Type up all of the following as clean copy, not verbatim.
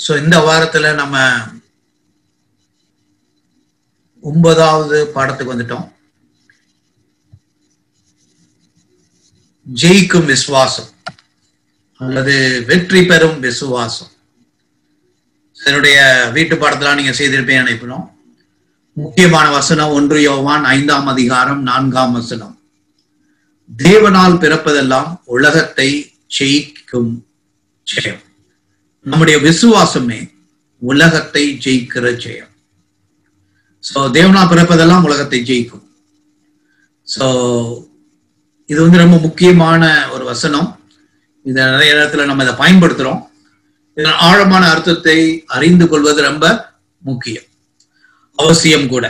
So இந்த வாரத்துல நம்ம 9வது பாடத்துக்கு வந்துட்டோம். ஜெயிக்கும் விசுவாசம் அல்லது வெற்றி பெறும் விசுவாசம். என்னுடைய வீட்டு பாடத்துல நீங்க செய்திருப்பேன் நினைப்போம். முக்கியமான வசனம் 1 யோவான் 5ஆம் அதிகாரம் 4ஆம் வசனம். தேவனால் பிறப்பதெல்லாம் உலகத்தை ஜெயிக்கும் ஜெயம். நம்முடைய விசுவாசமே உலகத்தை ஜெயிக்கிற ஜெயம். சோ தேவனால் பிறப்பதெல்லாம் உலகத்தை ஜெயிக்கும். சோ இது ரொம்ப முக்கியமான ஒரு வசனம். இத நிறைய இடத்துல நம்ம இதை பயன்படுத்துறோம். இதன் ஆழமான அர்த்தத்தை அறிந்து கொள்வது ரொம்ப முக்கியம், அவசியம் கூட.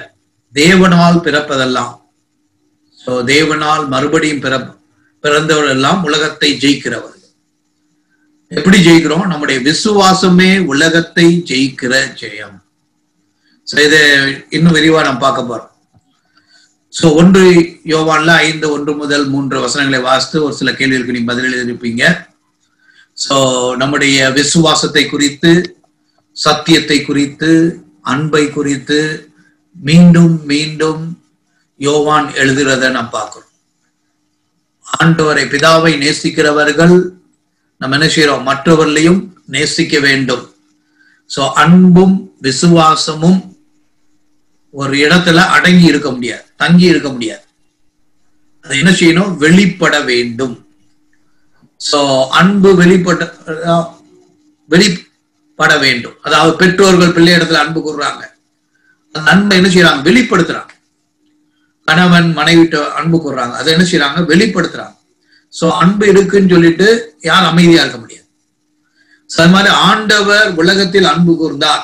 தேவனால் பிறப்பதெல்லாம், சோ தேவனால் மறுபடியும் பிறந்தவர்கள் எல்லாம் உலகத்தை ஜெயிக்கிறவர்கள். எப்படி ஜெயிக்கிறோம்? நம்முடைய விசுவாசமே உலகத்தை ஜெயிக்கிற ஜெயம். சோ இதை இன்னும் விரிவா நம்ம பார்க்க போறோம். சோ 1 யோவான்ல 5:1 முதல் 3 வசனங்களை வாசித்து ஒரு சில கேள்விகளுக்கு நீங்க பதில் எழுதியிருப்பீங்க. சோ நம்முடைய விசுவாசத்தை குறித்து, சத்தியத்தை குறித்து, அன்பை குறித்து மீண்டும் மீண்டும் யோவான் எழுதுறத நாம் பார்க்கிறோம். ஆண்டவரை, பிதாவை நேசிக்கிறவர்கள் நம்ம என்ன செய்யறோம்? மற்றவர்களையும் நேசிக்க வேண்டும். சோ அன்பும் விசுவாசமும் ஒரு இடத்துல அடங்கி இருக்க முடியாது, தங்கி இருக்க முடியாது. அது என்ன செய்யணும்? வெளிப்பட வேண்டும். சோ அன்பு வெளிப்பட வேண்டும். அதாவது பெற்றோர்கள் பிள்ளை இடத்துல அன்பு கூறுறாங்க, அந்த அன்பை என்ன செய்யறாங்க? வெளிப்படுத்துறாங்க. கணவன் மனைவிட்ட அன்பு கூறுறாங்க, அதை என்ன செய்யறாங்க? வெளிப்படுத்துறாங்க. சோ அன்பு இருக்குன்னு சொல்லிட்டு யார் அமைதியா இருக்க முடியாது. அது மாதிரி ஆண்டவர் உலகத்தில் அன்பு கூர்ந்தார்.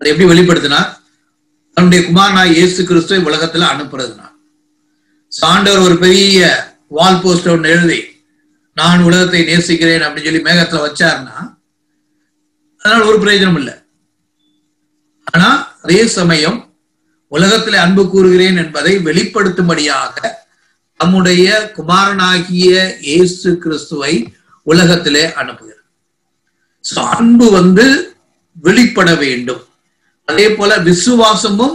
அதை எப்படி வெளிப்படுத்தினார்? தன்னுடைய குமாரனாய் இயேசு கிறிஸ்துவை உலகத்துல அனுப்புறதுனால. ஆண்டவர் ஒரு பெரிய வால் போஸ்ட் ஒன்று எழுதி, நான் உலகத்தை நேசிக்கிறேன் அப்படின்னு சொல்லி மேகத்துல வச்சாருன்னா அதனால ஒரு பிரயோஜனம் இல்லை. ஆனா அதே சமயம் உலகத்திலே அன்பு கூறுகிறேன் என்பதை வெளிப்படுத்தும்படியாக நம்முடைய குமாரனாகிய இயேசு கிறிஸ்துவை உலகத்திலே அனுப்புகிறார். அன்பு வெளிப்பட வேண்டும். அதே போல விசுவாசமும்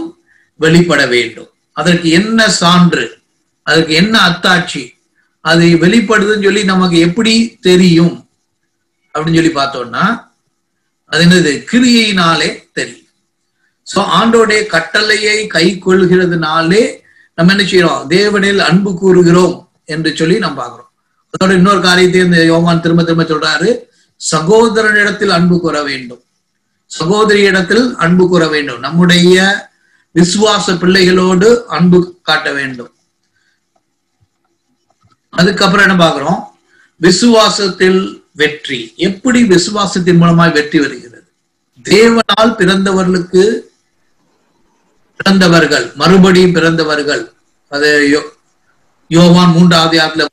வெளிப்பட வேண்டும். அதற்கு என்ன சான்று, அதற்கு என்ன அத்தாட்சி, அது வெளிப்படுதுன்னு சொல்லி நமக்கு எப்படி தெரியும் அப்படின்னு சொல்லி பார்த்தோம்னா, அது என்னது? கிரியையினாலே தெரியும். சோ ஆண்டோடைய கட்டளையை கை கொள்கிறதுனாலே நம்ம என்ன செய்யறோம்? தேவனில் அன்பு கூறுகிறோம் என்று சொல்லி நம்ம பார்க்கிறோம். அதோட இன்னொரு காரியத்தை இந்த யோவான் திரும்ப திரும்ப சொல்றாரு, சகோதரனிடத்தில் அன்பு கூற வேண்டும், சகோதரி இடத்தில் அன்பு கூற வேண்டும். நம்முடைய விசுவாச பிள்ளைகளோடு அன்பு காட்ட வேண்டும். அதுக்கப்புறம் என்ன பார்க்கிறோம்? விசுவாசத்தில் வெற்றி. எப்படி விசுவாசத்தின் மூலமாய் வெற்றி வருகிறது? தேவனால் பிறந்தவர்கள், மறுபடியும் பிறந்தவர்கள். அது யோவான் 3ஆம் அதிகாரத்துல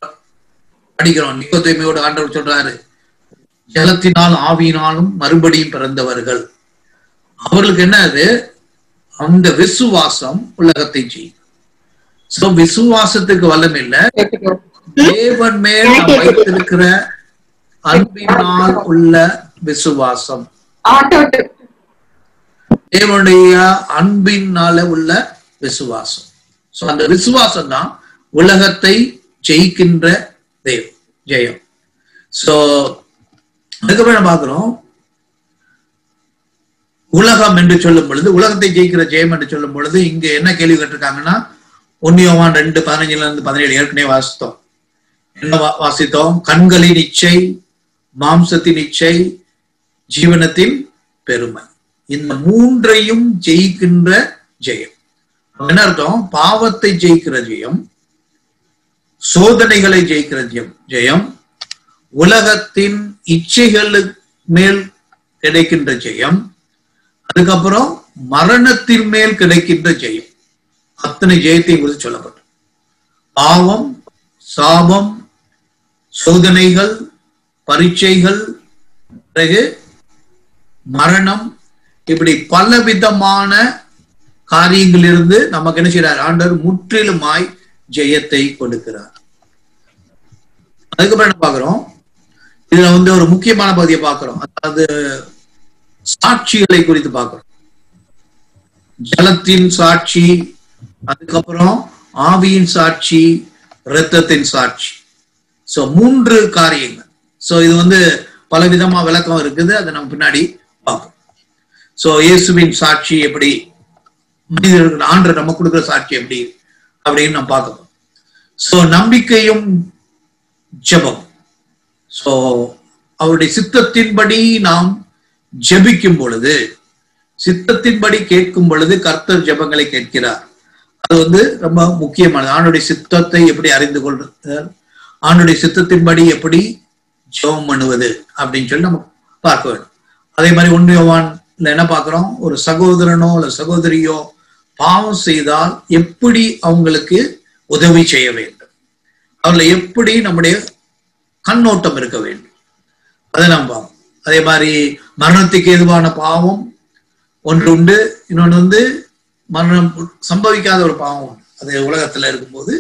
படிக்கிறோம். நிக்கோதேமியோடு ஆண்டவர் சொல்றாரு, ஜலத்தினால் ஆவியினாலும் மறுபடியும் பிறந்தவர்கள். அவர்களுக்கு என்ன? அது அந்த விசுவாசம் உலகத்தை செய்யும். சோ விசுவாசத்துக்கு வல்லம் இல்லை, தேவன் மேல் நாம் வைத்திருக்கிற அன்பினால் உள்ள விசுவாசம், தேவனுடைய அன்பினால உள்ள விசுவாசம். சோ அந்த விசுவாசம் தான் உலகத்தை ஜெயிக்கின்ற ஜெயம். சோ அதுக்கப்புறம் பார்க்கிறோம், உலகம் என்று சொல்லும் பொழுது, உலகத்தை ஜெயிக்கிற ஜெயம் என்று சொல்லும் பொழுது இங்க என்ன கேள்வி கேட்டிருக்காங்கன்னா, 1 யோவான் 2:15-17 ஏற்கனவே வாசித்தோம். என்ன வாசித்தோம்? கண்களின் இச்சை, மாம்சத்தின் இச்சை, ஜீவனத்தின் பெருமை, இந்த 3ஐயும் ஜெயிக்கின்ற ஜெயம். என்ன அர்த்தம்? பாவத்தை ஜெயிக்கிற ஜெயம், சோதனைகளை ஜெயிக்கிற ஜெயம், உலகத்தின் இச்சைகளுக்கு மேல் கிடைக்கின்ற ஜெயம், அதுக்கப்புறம் மரணத்தின் மேல் கிடைக்கின்ற ஜெயம். அத்தனை ஜெயத்தையும் குறித்து சொல்லப்பட்டது. பாவம், சாபம், சோதனைகள், பரீட்சைகள், பிறகு மரணம், இப்படி பலவிதமான காரியங்களிலிருந்து நமக்கு என்ன செய்யறார்? ஆண்டவர் முற்றிலுமாய் ஜெயத்தை கொடுக்கிறார். அதுக்கப்புறம் என்ன பார்க்கிறோம்? இதுல ஒரு முக்கியமான பகுதியை பார்க்கிறோம். அதாவது சாட்சிகளை குறித்து பார்க்கிறோம். ஜலத்தின் சாட்சி, அதுக்கப்புறம் ஆவியின் சாட்சி, இரத்தத்தின் சாட்சி. சோ 3 காரியங்கள். சோ இது பல விதமா விளக்கம் இருக்குது, அதை நம்ம பின்னாடி பார்ப்போம். சோ இயேசுவின் சாட்சி எப்படி, மனிதர்கள் ஆண்டவர் நம்ம கொடுக்கிற சாட்சி எப்படி அப்படின்னு நம்ம பார்க்கணும். சோ நம்பிக்கையும் ஜெபம். சோ அவருடைய சித்தத்தின்படி நாம் ஜெபிக்கும் பொழுது, சித்தத்தின்படி கேட்கும் பொழுது கர்த்தர் ஜெபங்களை கேட்கிறார். அது ரொம்ப முக்கியமானது. ஆண்டுடைய சித்தத்தை எப்படி அறிந்து கொள்வது, ஆண்டுடைய சித்தத்தின்படி எப்படி ஜெபம் பண்ணுவது அப்படின்னு சொல்லி நம்ம பார்க்க வேண்டும். அதே மாதிரி 1 யோவான்ல என்ன பார்க்கிறோம், ஒரு சகோதரனோ அல்ல சகோதரியோ பாவம் செய்தால் எப்படி அவங்களுக்கு உதவி செய்ய வேண்டும், அவர்களை எப்படி நம்முடைய கண்ணோட்டம் இருக்க வேண்டும், அதை நாம் பார்ப்போம். அதே மாதிரி மரணத்துக்கு ஏதுவான பாவம் ஒன்று உண்டு, இன்னொன்று மரணம் சம்பவிக்காத ஒரு பாவம் உண்டு. அது உலகத்துல இருக்கும்போது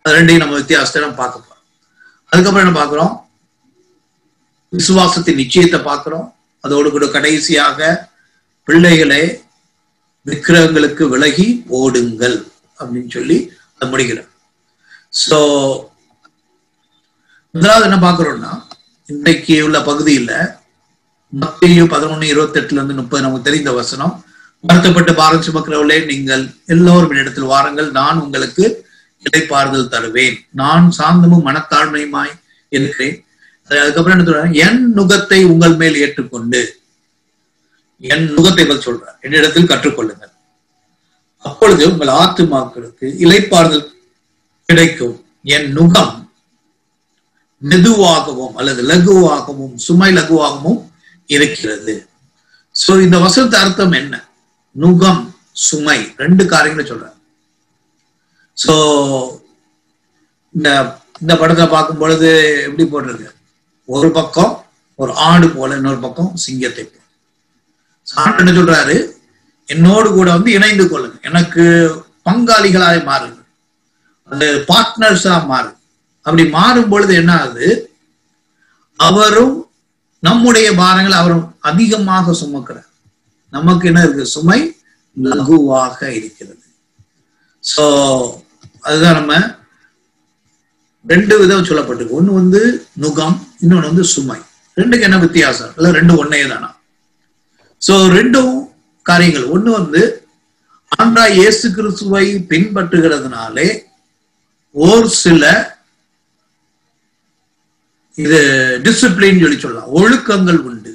அது ரெண்டையும் நம்ம வித்தியாசத்தை நம்ம பார்க்க போறோம். அதுக்கப்புறம் என்ன பார்க்கிறோம், விசுவாசத்தின் நிச்சயத்தை பார்க்கிறோம். அதோடு கூட கடைசியாக பிள்ளைகளே விக்கிரகங்களுக்கு விலகி ஓடுங்கள் அப்படின்னு சொல்லி அதை முடிக்கிறோம். சோ முதலாவது என்ன பார்க்கிறோம்னா, இன்றைக்கு உள்ள பகுதியில மத்தேயு 11:28-30 நமக்கு தெரிந்த வசனம், வருத்தப்பட்டு பாரம் சுமக்கிறவர்களே நீங்கள் எல்லோரும் இடத்தில் வாருங்கள், நான் உங்களுக்கு இளைப்பாறுதல் தருவேன், நான் சாந்தமும் மனத்தாழ்மையுமாய் இருக்கிறேன். அதுக்கப்புறம் என்ன சொல்றாங்க, என் நுகத்தை உங்கள் மேல் ஏற்றுக்கொண்டு, என் நுகத்தை பற்றி சொல்றார், என்னிடத்தில் கற்றுக்கொள்ளுங்கள், அப்பொழுது உங்கள் ஆத்துமாக்களுக்கு இளைப்பாறுதல் கிடைக்கும். என் நுகம் மெதுவாகவும் அல்லது லகுவாகவும் சுமை லகுவாகவும் இருக்கிறது. சோ இந்த வசனத்து அர்த்தம் என்ன, நுகம் சுமை 2 காரியங்களை சொல்றாங்க. சோ இந்த படத்தை பார்க்கும் பொழுது எப்படி போட்டிருக்கு, ஒரு பக்கம் ஒரு ஆடு போல, இன்னொரு பக்கம் சிங்கத்தை போல. ஆண்டு என்ன சொல்றாரு, என்னோடு கூட இணைந்து கொள்ளுங்க, எனக்கு பங்காளிகளாய் மாறுங்க, அந்த பார்ட்னர்ஸா மாறு. அப்படி மாறும் பொழுது என்ன ஆகுது, அவரும் நம்முடைய பாரங்களை அவரும் அதிகமாக சுமக்கிறார், நமக்கு என்ன இருக்கு, சுமை லகுவாக இருக்கிறது. சோ அதுதான் நம்ம 2 விதம் சொல்லப்பட்டிருக்கு. ஒண்ணு நுகம், இன்னொன்னு சுமை. 2க்கு என்ன வித்தியாசம், இல்ல 2 ஒன்னே தானா? சோ 2 காரியங்கள். ஒண்ணு ஆண்டவராகிய இயேசு கிறிஸ்துவை பின்பற்றுகிறதுனாலே ஒரு சில இது டிசிப்ளின் சொல்லி சொல்லலாம், ஒழுக்கங்கள் உண்டு.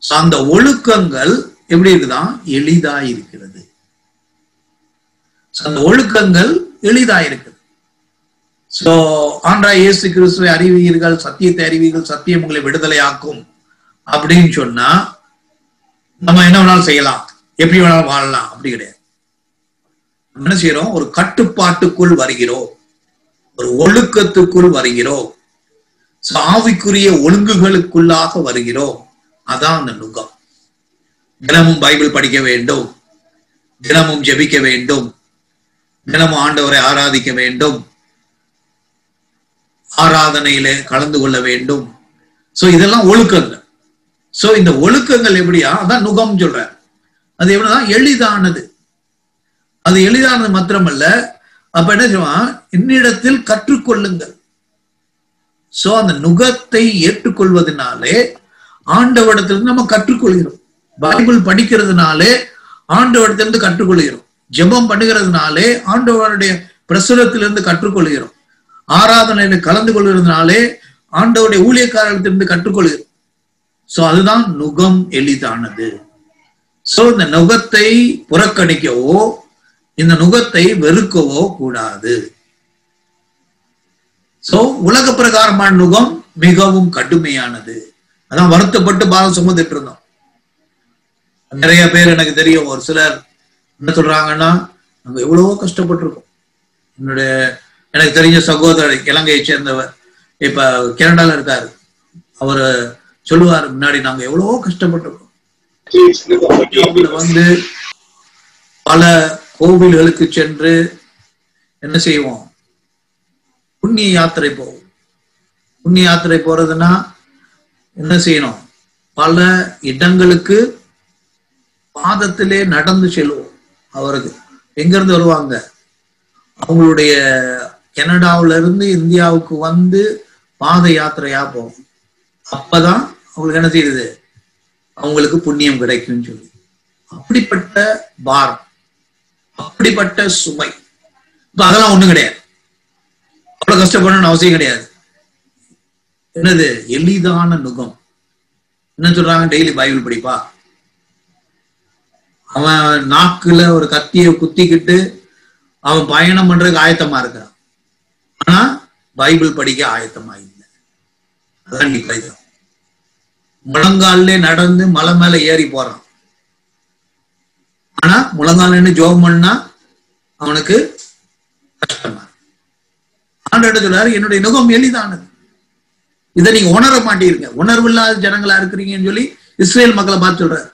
அந்த ஒழுக்கங்கள் எப்படி இருக்குதான், எளிதா இருக்கிறது. அந்த ஒழுக்கங்கள் எளிதா இருக்குது. சோ ஆண்டவராகிய இயேசு கிறிஸ்துவை அறிவீர்கள், சத்தியத்தை அறிவீர்கள், சத்தியம் உங்களை விடுதலையாக்கும் அப்படின்னு சொன்னா நம்ம என்ன வேணாலும் செய்யலாம், எப்படி வேணாலும் வாழலாம், அப்படி கிடையாது. என்ன செய்யறோம், ஒரு கட்டுப்பாட்டுக்குள் வருகிறோம், ஒரு ஒழுக்கத்துக்குள் வருகிறோம், ஆவிக்குரிய ஒழுங்குகளுக்குள்ளாக வருகிறோம். அதான் அந்த நுகம். தினமும் பைபிள் படிக்க வேண்டும், தினமும் ஜெபிக்க வேண்டும், தினமும் ஆண்டவரை ஆராதிக்க வேண்டும், ஆராதனையில கலந்து கொள்ள வேண்டும். சோ இதெல்லாம் ஒழுக்கங்கள். சோ இந்த ஒழுக்கங்கள் எப்படியா, அதான் நுகம் சொல்ற. அது எப்படிதான் எளிதானது, அது எளிதானது மாத்திரமல்ல. அப்ப என்ன செய்வான், என்னிடத்தில் கற்றுக்கொள்ளுங்கள். சோ அந்த நுகத்தை ஏற்றுக்கொள்வதனாலே ஆண்டவரிடத்திலிருந்து நம்ம கற்றுக்கொள்கிறோம். பைபிள் படிக்கிறதுனாலே ஆண்டவரிடத்திலிருந்து கற்றுக்கொள்கிறோம். ஜெபம் பண்ணுகிறதுனாலே ஆண்டவருடைய பிரசுரத்திலிருந்து கற்றுக்கொள்கிறோம். ஆராதனையில கலந்து கொள்கிறதுனாலே ஆண்டவருடைய ஊழியக்காரத்திலிருந்து கற்றுக்கொள்கிறோம். சோ அதுதான் நுகம் எளிதானது. சோ இந்த நுகத்தை புறக்கணிக்கவோ இந்த நுகத்தை வெறுக்கவோ கூடாது. சோ உலக பிரகாரமான நுகம் மிகவும் கடுமையானது. அதான் வருத்தப்பட்டு பாரம் சுமந்துட்டு இருந்தோம். நிறைய பேர் எனக்கு தெரியும். ஒரு சிலர் என்ன சொல்றாங்கன்னா, நாங்க எவ்வளவோ கஷ்டப்பட்டிருக்கோம். எனக்கு தெரிஞ்ச சகோதரர் இலங்கையை சேர்ந்தவர் இப்ப கனடால இருக்காரு. அவரு சொல்லுவாரு, முன்னாடி நாங்க எவ்வளவோ கஷ்டப்பட்டிருக்கோம், பல கோவில்களுக்கு சென்று என்ன செய்வோம், புண்ணிய யாத்திரை போவோம். புண்ணிய யாத்திரை போறதுன்னா என்ன செய்யணும், பல இடங்களுக்கு பாதத்திலே நடந்து செல்வோம். அவருக்கு எங்க இருந்து வருவாங்க? அவங்களுடைய கனடாவில இருந்து இந்தியாவுக்கு வந்து பாத யாத்திரையா போகும். அப்பதான் அவங்களுக்கு என்ன செய்யுது? அவங்களுக்கு புண்ணியம் கிடைக்கும் சொல்லி. அப்படிப்பட்ட பாரம், அப்படிப்பட்ட சுமை. இப்ப அதெல்லாம் ஒண்ணும் கிடையாது. அவ்வளவு கஷ்டப்படணும்னு அவசியம் கிடையாது. என்னது? எளிதான நுகம். என்ன சொல்றாங்க? டெய்லி பைபிள் படிப்பா. அவன் நாக்குல ஒரு கத்தியை குத்திக்கிட்டு அவன் பயணம் பண்றதுக்கு ஆயத்தமா இருக்கிறான். ஆனா பைபிள் படிக்க ஆயத்தமா இல்லை. அதான் நீ கைதான். முழங்காலே நடந்து மலை மேல ஏறி போறான். ஆனா முழங்கால ஜோம் பண்ணா அவனுக்கு கஷ்டமா. ஆண்டவர் சொல்றாரு, என்னுடைய நுகம் எளிதானது. இதை நீங்க உணர மாட்டீங்க. உணர்வு இல்லாத ஜனங்களா இருக்கிறீங்கன்னு சொல்லி இஸ்ரேல் மக்களை பார்த்து சொல்றாரு.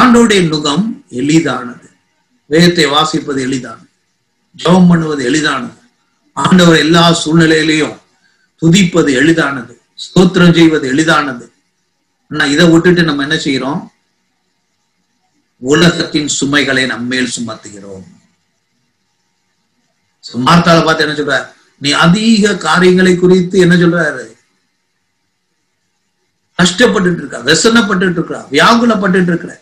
ஆண்டவருடைய நுகம் எளிதானது. வேதத்தை வாசிப்பது எளிதானது, ஜெபம் பண்ணுவது எளிதானது, ஆண்டவர் எல்லா சூழ்நிலையிலையும் துதிப்பது எளிதானது, ஸ்தோத்திரம் செய்வது எளிதானது. ஆனா இதை விட்டுட்டு நம்ம என்ன செய்யறோம்? உலகத்தின் சுமைகளை நம்மேல் சுமத்துகிறோம். மார்த்தாளை பார்த்து என்ன சொல்ற? நீ அதிக காரியங்களை குறித்து என்ன சொல்றாரு? கஷ்டப்பட்டு இருக்கா, வெசனப்பட்டு இருக்கா, வியாகுலப்பட்டு இருக்கிற.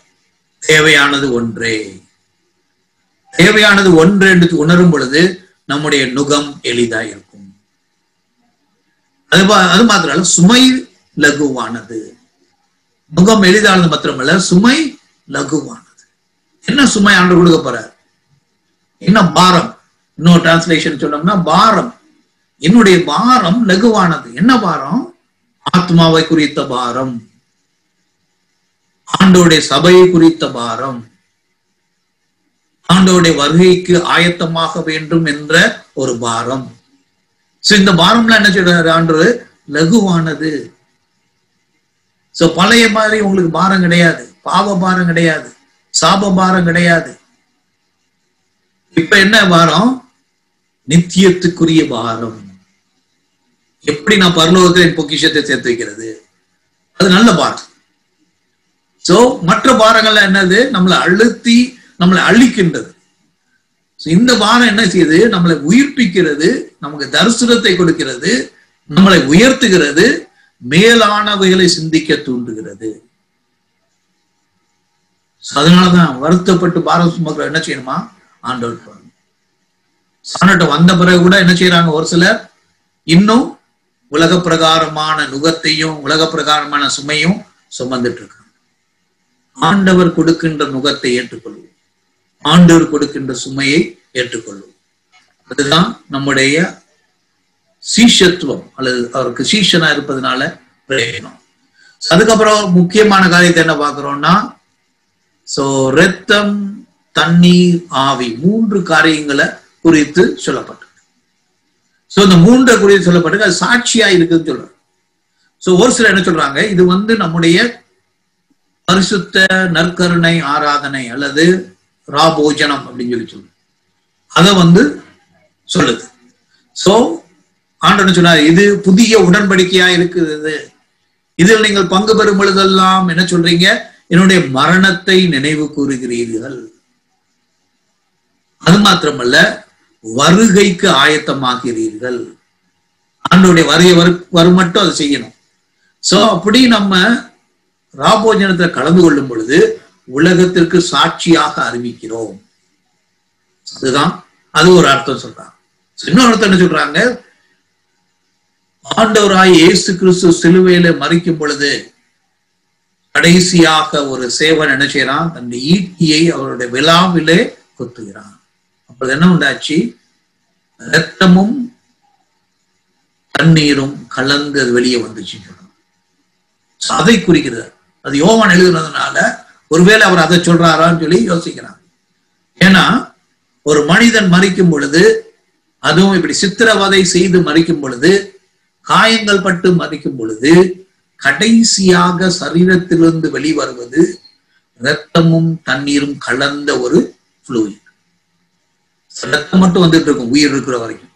தேவையானது ஒன்றே. தேவையானது ஒன்று என்று உணரும் பொழுது நம்முடைய நுகம் எளிதா இருக்கும். அது மாத்திரம் சுமை லகுவானது. நுகம் எளிதானது மாத்திரமல்ல, சுமை லகுவானது. என்ன சுமை ஆண்டு கொடுக்க போறார்? என்ன பாரம்? இன்னொரு டிரான்ஸ்லேஷன் சொன்னோம்னா பாரம். என்னுடைய பாரம் லகுவானது. என்ன பாரம்? ஆத்மாவை குறித்த பாரம், ஆண்டோடைய சபையை குறித்த பாரம், ஆண்டோடைய வருகைக்கு ஆயத்தமாக வேண்டும் என்ற ஒரு பாரம். இந்த பாரம்லாம் என்ன சொல்றாரு ஆண்டவர்? லகுவானது. பழைய மாதிரி உங்களுக்கு பாரம் கிடையாது, பாவ பாரம் கிடையாது, சாப பாரம் கிடையாது. இப்ப என்ன பாரம்? நித்தியத்துக்குரிய பாரம். எப்படி நான் பரலோகத்தில் என் பொக்கிஷத்தை சேர்த்து வைக்கிறது? அது நல்ல பாரம். மற்ற பாரங்கள்ல என்னது? நம்மளை அழுத்தி நம்மளை அழிக்கின்றது. இந்த பாரம் என்ன செய்யுது? நம்மளை உயிர்ப்பிக்கிறது, நமக்கு தரிசனத்தை கொடுக்கிறது, நம்மளை உயர்த்துகிறது, மேலானவைகளை சிந்திக்க தூண்டுகிறது. அதனாலதான் வருத்தப்பட்டு பாரம் சுமக்கிற என்ன செய்யணுமா? ஆண்டவர் சாணட்ட வந்த பிறகு கூட என்ன செய்யறாங்க? ஒரு சிலர் இன்னும் உலக பிரகாரமான நுகத்தையும் உலக பிரகாரமான சுமையும் சுமந்துட்டு இருக்காங்க. ஆண்டவர் கொடுக்கின்ற நுகத்தை ஏற்றுக்கொள்வோம், ஆண்டவர் கொடுக்கின்ற சுமையை ஏற்றுக்கொள்வோம். அதுதான் நம்முடைய சீஷத்துவம், அல்லது அவருக்கு சீஷனா இருப்பதனால பிரயோஜனம். அதுக்கப்புறம் முக்கியமான காரியத்தை என்ன பார்க்கிறோம்னா, ரத்தம், தண்ணீர், ஆவி, 3 காரியங்களை குறித்து சொல்லப்பட்டது. இந்த 3 குறித்து சொல்லப்பட்டது. அது சாட்சியா இருக்குன்னு சொல்றாங்க. ஒரு சிலர் என்ன சொல்றாங்க? இது நம்முடைய பரிசுத்த நற்கருணை ஆராதனை அல்லது ராபோஜனம் அப்படின்னு சொல்லி அத சொல்லுது. ஆண்டவர் சொன்னார், இது புதிய உடன்படிக்கையா இருக்குது. இதில் நீங்கள் பங்கு பெறும் பொழுதெல்லாம் என்ன சொல்றீங்க? என்னுடைய மரணத்தை நினைவு கூறுகிறீர்கள். அது மாத்திரமல்ல, வருகைக்கு ஆயத்தமாகிறீர்கள். ஆண்டவருடைய வருகை வரும் மட்டும் அதை செய்யணும். அப்படி நம்ம ராபோஜனத்தை கலந்து கொள்ளும் பொழுது உலகத்திற்கு சாட்சியாக அறிவிக்கிறோம். அதுதான் அது ஒரு அர்த்தம் சொல்றாங்க. இன்னொரு அர்த்தம் என்ன சொல்றாங்க? ஆண்டவராய் இயேசு கிறிஸ்து சிலுவையில மரிக்கும் பொழுது கடைசியாக ஒரு சேவன் என்ன செய்யறான்? தன்னுடைய ஈட்டியை அவருடைய விழாவிலே குத்துகிறான். அப்பொழுது என்ன உண்டாச்சு? ரத்தமும் தண்ணீரும் கலந்து அது வெளியே வந்துச்சு. அதை குறிக்கிறது. அது யோவான் எழுதுனதுனால ஒருவேளை அவர் அதை சொல்றாரான்னு சொல்லி யோசிக்கிறாங்க. ஏன்னா ஒரு மனிதன் மரிக்கும் பொழுது, அதுவும் இப்படி சித்திரவதை செய்து மரிக்கும் பொழுது, காயங்கள் பட்டு மரிக்கும் பொழுது, கடைசியாக சரீரத்திலிருந்து வெளிவருவது ரத்தமும் தண்ணீரும் கலந்த ஒரு ஃப்ளூயிட். ரத்தம் மட்டும் வந்துட்டு இருக்கும் உயிர் இருக்கிற வரைக்கும்.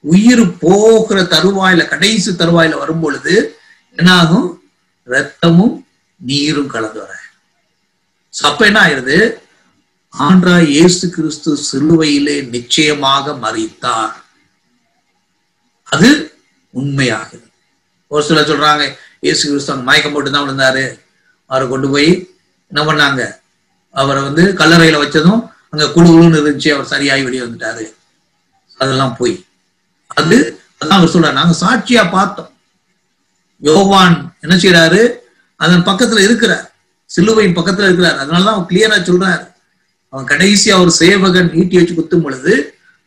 உயிர் போகிற தருவாயில, கடைசி தருவாயில வரும் பொழுது என்ன ஆகும்? ரத்தமும் நீரும் கலந்து வர. அப்ப என்ன ஆயிருது, ஆண்டவராய் இயேசு கிறிஸ்து சிலுவையிலே நிச்சயமாக மரித்தார். அது உண்மையாகுது. ஒரு சிலர் சொல்றாங்க இயேசு கிறிஸ்து அங்க மயக்கம் போட்டு தான் விழுந்தாரு, அவரை கொண்டு போய் என்ன பண்ணாங்க, அவரை கல்லறையில வச்சதும் அங்க குழுன்னு இருந்துச்சு, அவர் சரியாகி வெளியே வந்துட்டாரு. அதெல்லாம் போய் அதான் அவர் சொல்றாரு, நாங்க சாட்சியா பார்த்தோம். யோவான் என்ன செய்யறாரு, அதன் பக்கத்துல இருக்கிறார், சிலுவையின் பக்கத்துல இருக்கிறார். அதனாலதான் அவன் கிளியரா சொல்றாரு. அவன் கடைசியா ஒரு சேவகன் ஈட்டி வச்சு குத்தும் பொழுது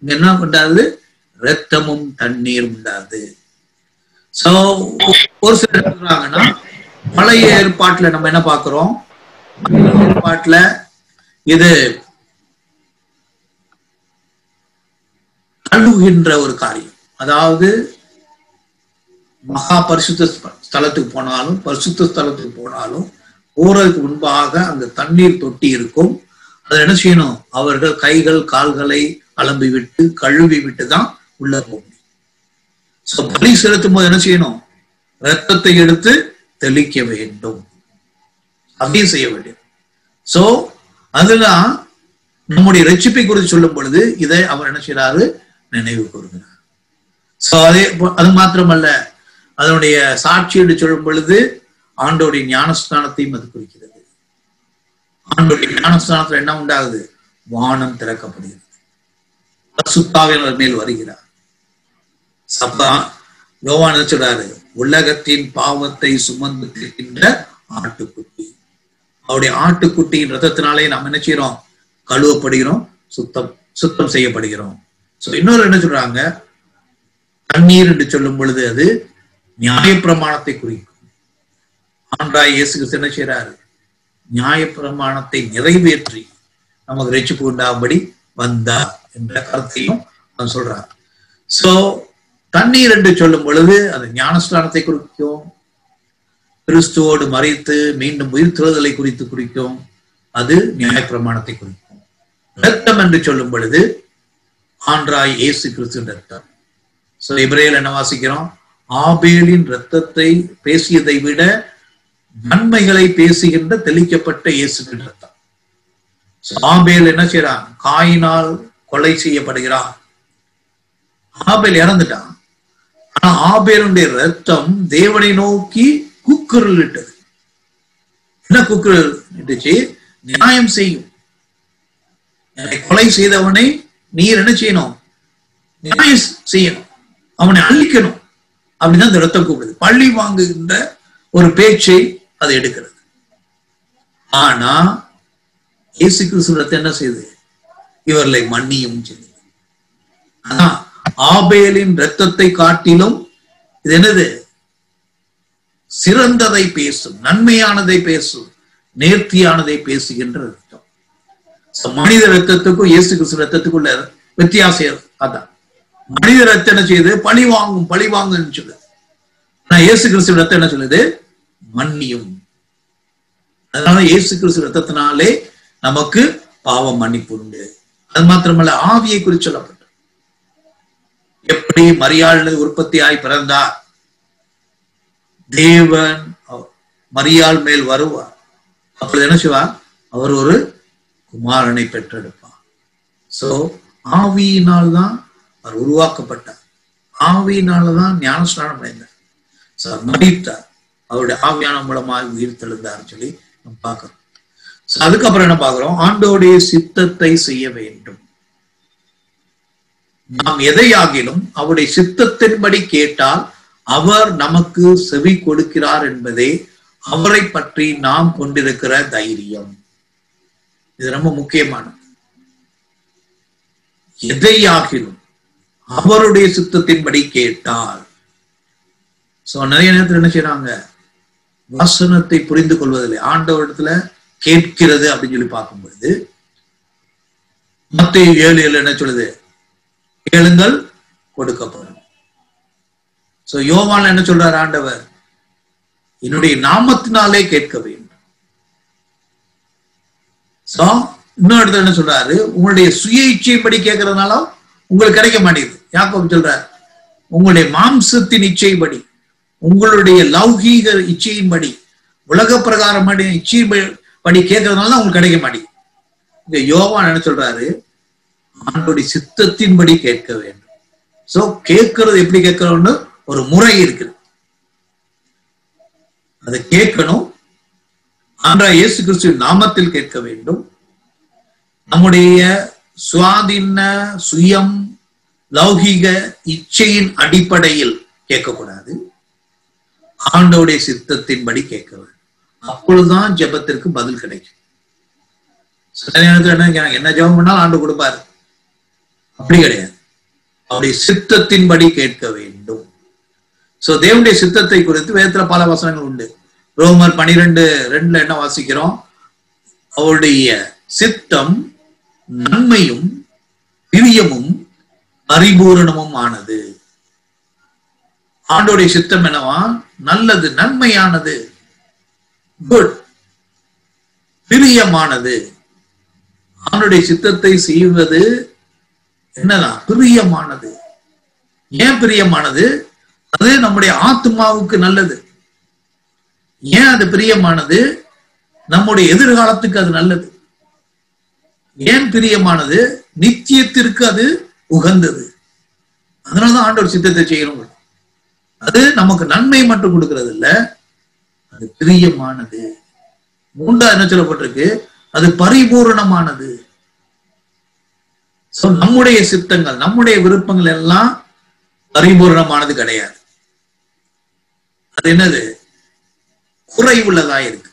இங்க என்ன பண்றாரு, ரத்தமும் தண்ணீரும் உண்டாது. சோ ஒரு சிலர் சொல்றாங்கன்னா, பழைய ஏற்பாட்டுல நம்ம என்ன பாக்குறோம், ஏற்பாட்டுல இது கழுவுகின்ற ஒரு காரியம். அதாவது மகா பரிசுத்த ஸ்தலத்துக்கு போனாலும் பரிசுத்த ஸ்தலத்துக்கு போனாலும் போறதுக்கு முன்பாக அந்த தண்ணீர் தொட்டி இருக்கும். அதை என்ன செய்யணும், அவர்கள் கைகள் கால்களை அலம்பி விட்டு கழுவி விட்டு தான் உள்ள போக முடியும். பலி செலுத்தும் போது என்ன செய்யணும், ரத்தத்தை எடுத்து தெளிக்க வேண்டும், அதையும் செய்ய வேண்டும். சோ அதுதான் நம்முடைய ரட்சிப்பை குறித்து சொல்லும் பொழுது இதை அவர் என்ன செய்யறாரு, நினைவு கூறுகிறார். சோ அது மாத்திரமல்ல, அதனுடைய சாட்சி என்று சொல்லும் பொழுது ஆண்டோடைய ஞானஸ்தானத்தையும் அது குறிக்கிறது. ஆண்டோடைய ஞானஸ்தானத்துல என்ன உண்டாகுது, வானம் திறக்கப்படுகிறது, பரிசுத்த ஆவியானவர் மேல் வருகிறார். சப்பா யோவான் சொல்றாரு, உலகத்தின் பாவத்தை சுமந்து தீர்க்கின்ற ஆட்டுக்குட்டி. அவருடைய ஆட்டுக்குட்டியின் ரத்தத்தினாலே நாம் என்ன செய்யறோம், கழுவப்படுகிறோம், சுத்தம் செய்யப்படுகிறோம். இன்னொரு என்ன சொல்றாங்க, தண்ணீர் என்று சொல்லும் பொழுது அது நியாயப்பிரமாணத்தை குறிக்கும். ஆண்டவராய் இயேசு கிறிஸ்து என்ன செய்யறாரு, நியாயப்பிரமாணத்தை நிறைவேற்றி நமக்கு ரட்சிப்பு உண்டாகும்படி வந்தார் என்ற கருத்தையும் அவன் சொல்றார். சோ தண்ணீர் என்று சொல்லும் பொழுது அது ஞானஸ்நானத்தை குறிக்கும், கிறிஸ்துவோடு மரித்து மீண்டும் உயிர்த்தெழுதலை குறிக்கும், அது நியாயப்பிரமாணத்தை குறிக்கும். ரத்தம் என்று சொல்லும் பொழுது ஆண்டவராய் இயேசு கிறிஸ்து ரத்தம். சோ எபிரேயர்ல என்ன வாசிக்கிறோம், ஆபேலின் ரத்தத்தை பேசியதை விட நன்மைகளை பேசுகின்ற தெளிக்கப்பட்ட இயேசுவின் ரத்தம். ஆபேல் என்ன செய்யறான், காயினால் கொலை செய்யப்படுகிறான், ஆபேல் இறந்துட்டான். ஆனா ஆபேலுடைய ரத்தம் தேவனை நோக்கி கூக்குரல் இட்டது. என்ன கூக்குரல் இட்டுச்சு, நியாயம் செய்யும், கொலை செய்தவனை நீர் என்ன செய்யணும், நியாயம் செய்யணும், அவனை அழிக்கணும். அப்படிதான் இந்த ரத்தம் கூப்பிடுது. பழி வாங்குகின்ற ஒரு பேச்சை அது எடுக்கிறது. ஆனா இயேசு கிறிஸ்து ரத்தம் என்ன செய்யுது, இவர்களை மன்னியும் செய்யுது. ஆனா ஆபேலின் ரத்தத்தை காட்டிலும் இது என்னது, சிறந்ததை பேசும், நன்மையானதை பேசும், நேர்த்தியானதை பேசுகின்ற ரத்தம். மனித ரத்தத்துக்கும் இயேசு கிறிஸ்து ரத்தத்துக்குள்ள வித்தியாசம் அதான். மனித ரத்தம் என்ன செய்யுது, பழி வாங்குன்னு சொல்லுது. ஆனா இயேசு கிறிஸ்து ரத்தம் என்ன சொல்லுது, மன்னியும். அதனால இயேசு கிறிஸ்து ரத்தத்தினாலே நமக்கு பாவம் மன்னிப்பு உண்டு. அது மாத்திரமல்ல, ஆவியை குறித்து சொல்லப்பட்டது. எப்படி மரியாள் உற்பத்தியாய் பிறந்தார், தேவன் மரியாள் மேல் வருவார், அப்பொழுது என்ன செய்வார், அவர் ஒரு குமாரனை பெற்றெடுப்பார். சோ ஆவியினால் தான் அவர் உருவாக்கப்பட்டார், ஆவியினாலதான் ஞானஸ்நானம் அடைந்தார், மரித்தார், அவருடைய ஆவியான மூலமாக உயிர் தெழுந்தார் சொல்லி நம்ம பார்க்கிறோம். அதுக்கப்புறம் என்ன பார்க்கிறோம், ஆண்டோடைய சித்தத்தை செய்ய வேண்டும். நாம் எதையாகிலும் அவருடைய சித்தத்தின்படி கேட்டால் அவர் நமக்கு செவி கொடுக்கிறார் என்பதே அவரை பற்றி நாம் கொண்டிருக்கிற தைரியம். இது ரொம்ப முக்கியமானது. எதையாகிலும் அவருடைய சித்தத்தின்படி கேட்டால். நிறைய நேரத்தில் என்ன செய்யறாங்க, வசனத்தை புரிந்து கொள்வதில்லை, ஆண்டவரிடத்துல கேட்கிறது அப்படின்னு சொல்லி பார்க்கும் பொழுது மத்தேயு 7:7 என்ன சொல்லுது, கேளுங்கள் கொடுக்கப்படும். யோவான் என்ன சொல்றாரு ஆண்டவர், என்னுடைய நாமத்தினாலே கேட்க வேண்டும். இன்னொரு இடத்துல என்ன சொல்றாரு, உங்களுடைய சுய இச்சைப்படி கேட்கறதுனால உங்களுக்கு கிடைக்க மாட்டேங்குது. யாக்கோபு சொல்றாரு, உங்களுடைய மாம்சத்தின் இச்சைப்படி, உங்களுடைய லௌகீக இச்சையின்படி உலக பிரகாரப்படி இச்சைப்படி கேட்கறதுனால தான் உங்களுக்கு கிடைக்க மாட்டேங்குது. இங்க யோவான் என்ன சொல்றாரு? ஆண்டவருடைய சித்தத்தின்படி கேட்க வேண்டும். சோ கேட்கறது எப்படி கேட்கணும்னு ஒரு முறை இருக்குது. அதை கேட்கணும். ஆண்டவராகிய இயேசு கிறிஸ்துவின் நாமத்தில் கேட்க வேண்டும். நம்முடைய சுவாதீன சுயம் லௌகிக இச்சையின் அடிப்படையில் கேட்கக்கூடாது. ஆண்டவருடைய சித்தத்தின்படி கேட்க வேண்டும். அப்பொழுதுதான் ஜெபத்திற்கு பதில் கிடைக்கும். சில நேரத்துல என்ன ஜெபம் பண்ணாலும் ஆண்டு கொடுப்பாரு, அப்படி கிடையாது. அவருடைய சித்தத்தின்படி கேட்க வேண்டும். சோ தேவனுடைய சித்தத்தை குறித்து வேதத்துல பல வசனங்கள் உண்டு. ரோமர் 12:2 என்ன வாசிக்கிறோம்? அவருடைய சித்தம் நன்மையும் பிரியமும் பரிபூரணமும் ஆனது. ஆண்டோடைய சித்தம் என்னவா? நல்லது, நன்மையானது, குட், பிரியமானது. ஆண்டோடைய சித்தத்தை செய்வது என்னதான்? பிரியமானது. ஏன் பிரியமானது? அது நம்முடைய ஆத்மாவுக்கு நல்லது. ஏன் அது பிரியமானது? நம்முடைய எதிர்காலத்துக்கு அது நல்லது. ஏன் பிரியமானது? நித்தியத்திற்கு அது உகந்தது. அதனாலதான் ஆண்டவர் சித்தத்தை செய்யணும். அது நமக்கு நன்மை மட்டும் கொடுக்கிறது இல்ல, அது பிரியமானது. 3 என்ன சொல்லப்பட்டிருக்கு? அது பரிபூரணமானது. நம்முடைய சித்தங்கள், நம்முடைய விருப்பங்கள் எல்லாம் பரிபூரணமானது கிடையாது. அது என்னது? குறைவுள்ளதா இருக்கு.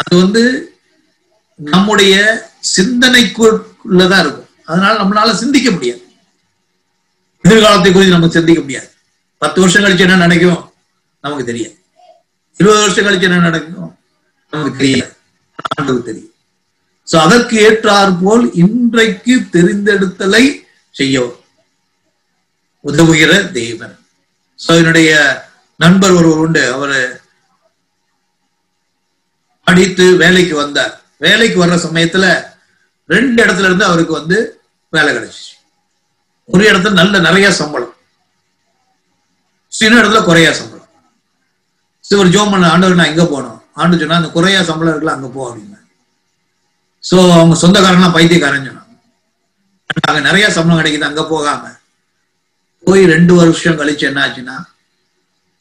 அது நம்முடைய சிந்தனைக்குள்ளதான் இருக்கும். அதனால நம்மளால சிந்திக்க முடியாது. எதிர்காலத்தை குறித்து நமக்கு சிந்திக்க முடியாது. 10 வருஷம் கழிச்சு என்ன நடக்கும் நமக்கு தெரியாது. 20 வருஷம் கழிச்சு என்ன நடக்கும் நமக்கு தெரியாது. ஆண்டவருக்கு தெரியும். சோ அதற்கு ஏற்றார் போல் இன்றைக்கு தெரிந்தெடுத்தலை செய்ய உதவுகிற தேவன். சோ என்னுடைய நண்பர் ஒருவர் உண்டு. அவரு படித்து வேலைக்கு வந்தார். வேலைக்கு வர்ற சமயத்துல 2 இடத்துல இருந்து அவருக்கு வேலை கிடைச்சிச்சு. ஒரு இடத்துல நிறைய சம்பளம், இன்னொரு இடத்துல குறையா சம்பளம். ஒரு ஜோம் பண்ண, ஆண்டவர் நான் எங்க போனோம்? ஆண்டு சொன்னா அந்த குறையா சம்பளம் இருக்குல்ல அங்க போ அப்படின்னா. சோ அவங்க சொந்தக்காரங்களாம் பைத்தியக்காரன் சொன்னாங்க. அங்க நிறைய சம்பளம் கிடைக்குது, அங்க போகாம போய் 2 வருஷம் கழிச்சு என்ன ஆச்சுன்னா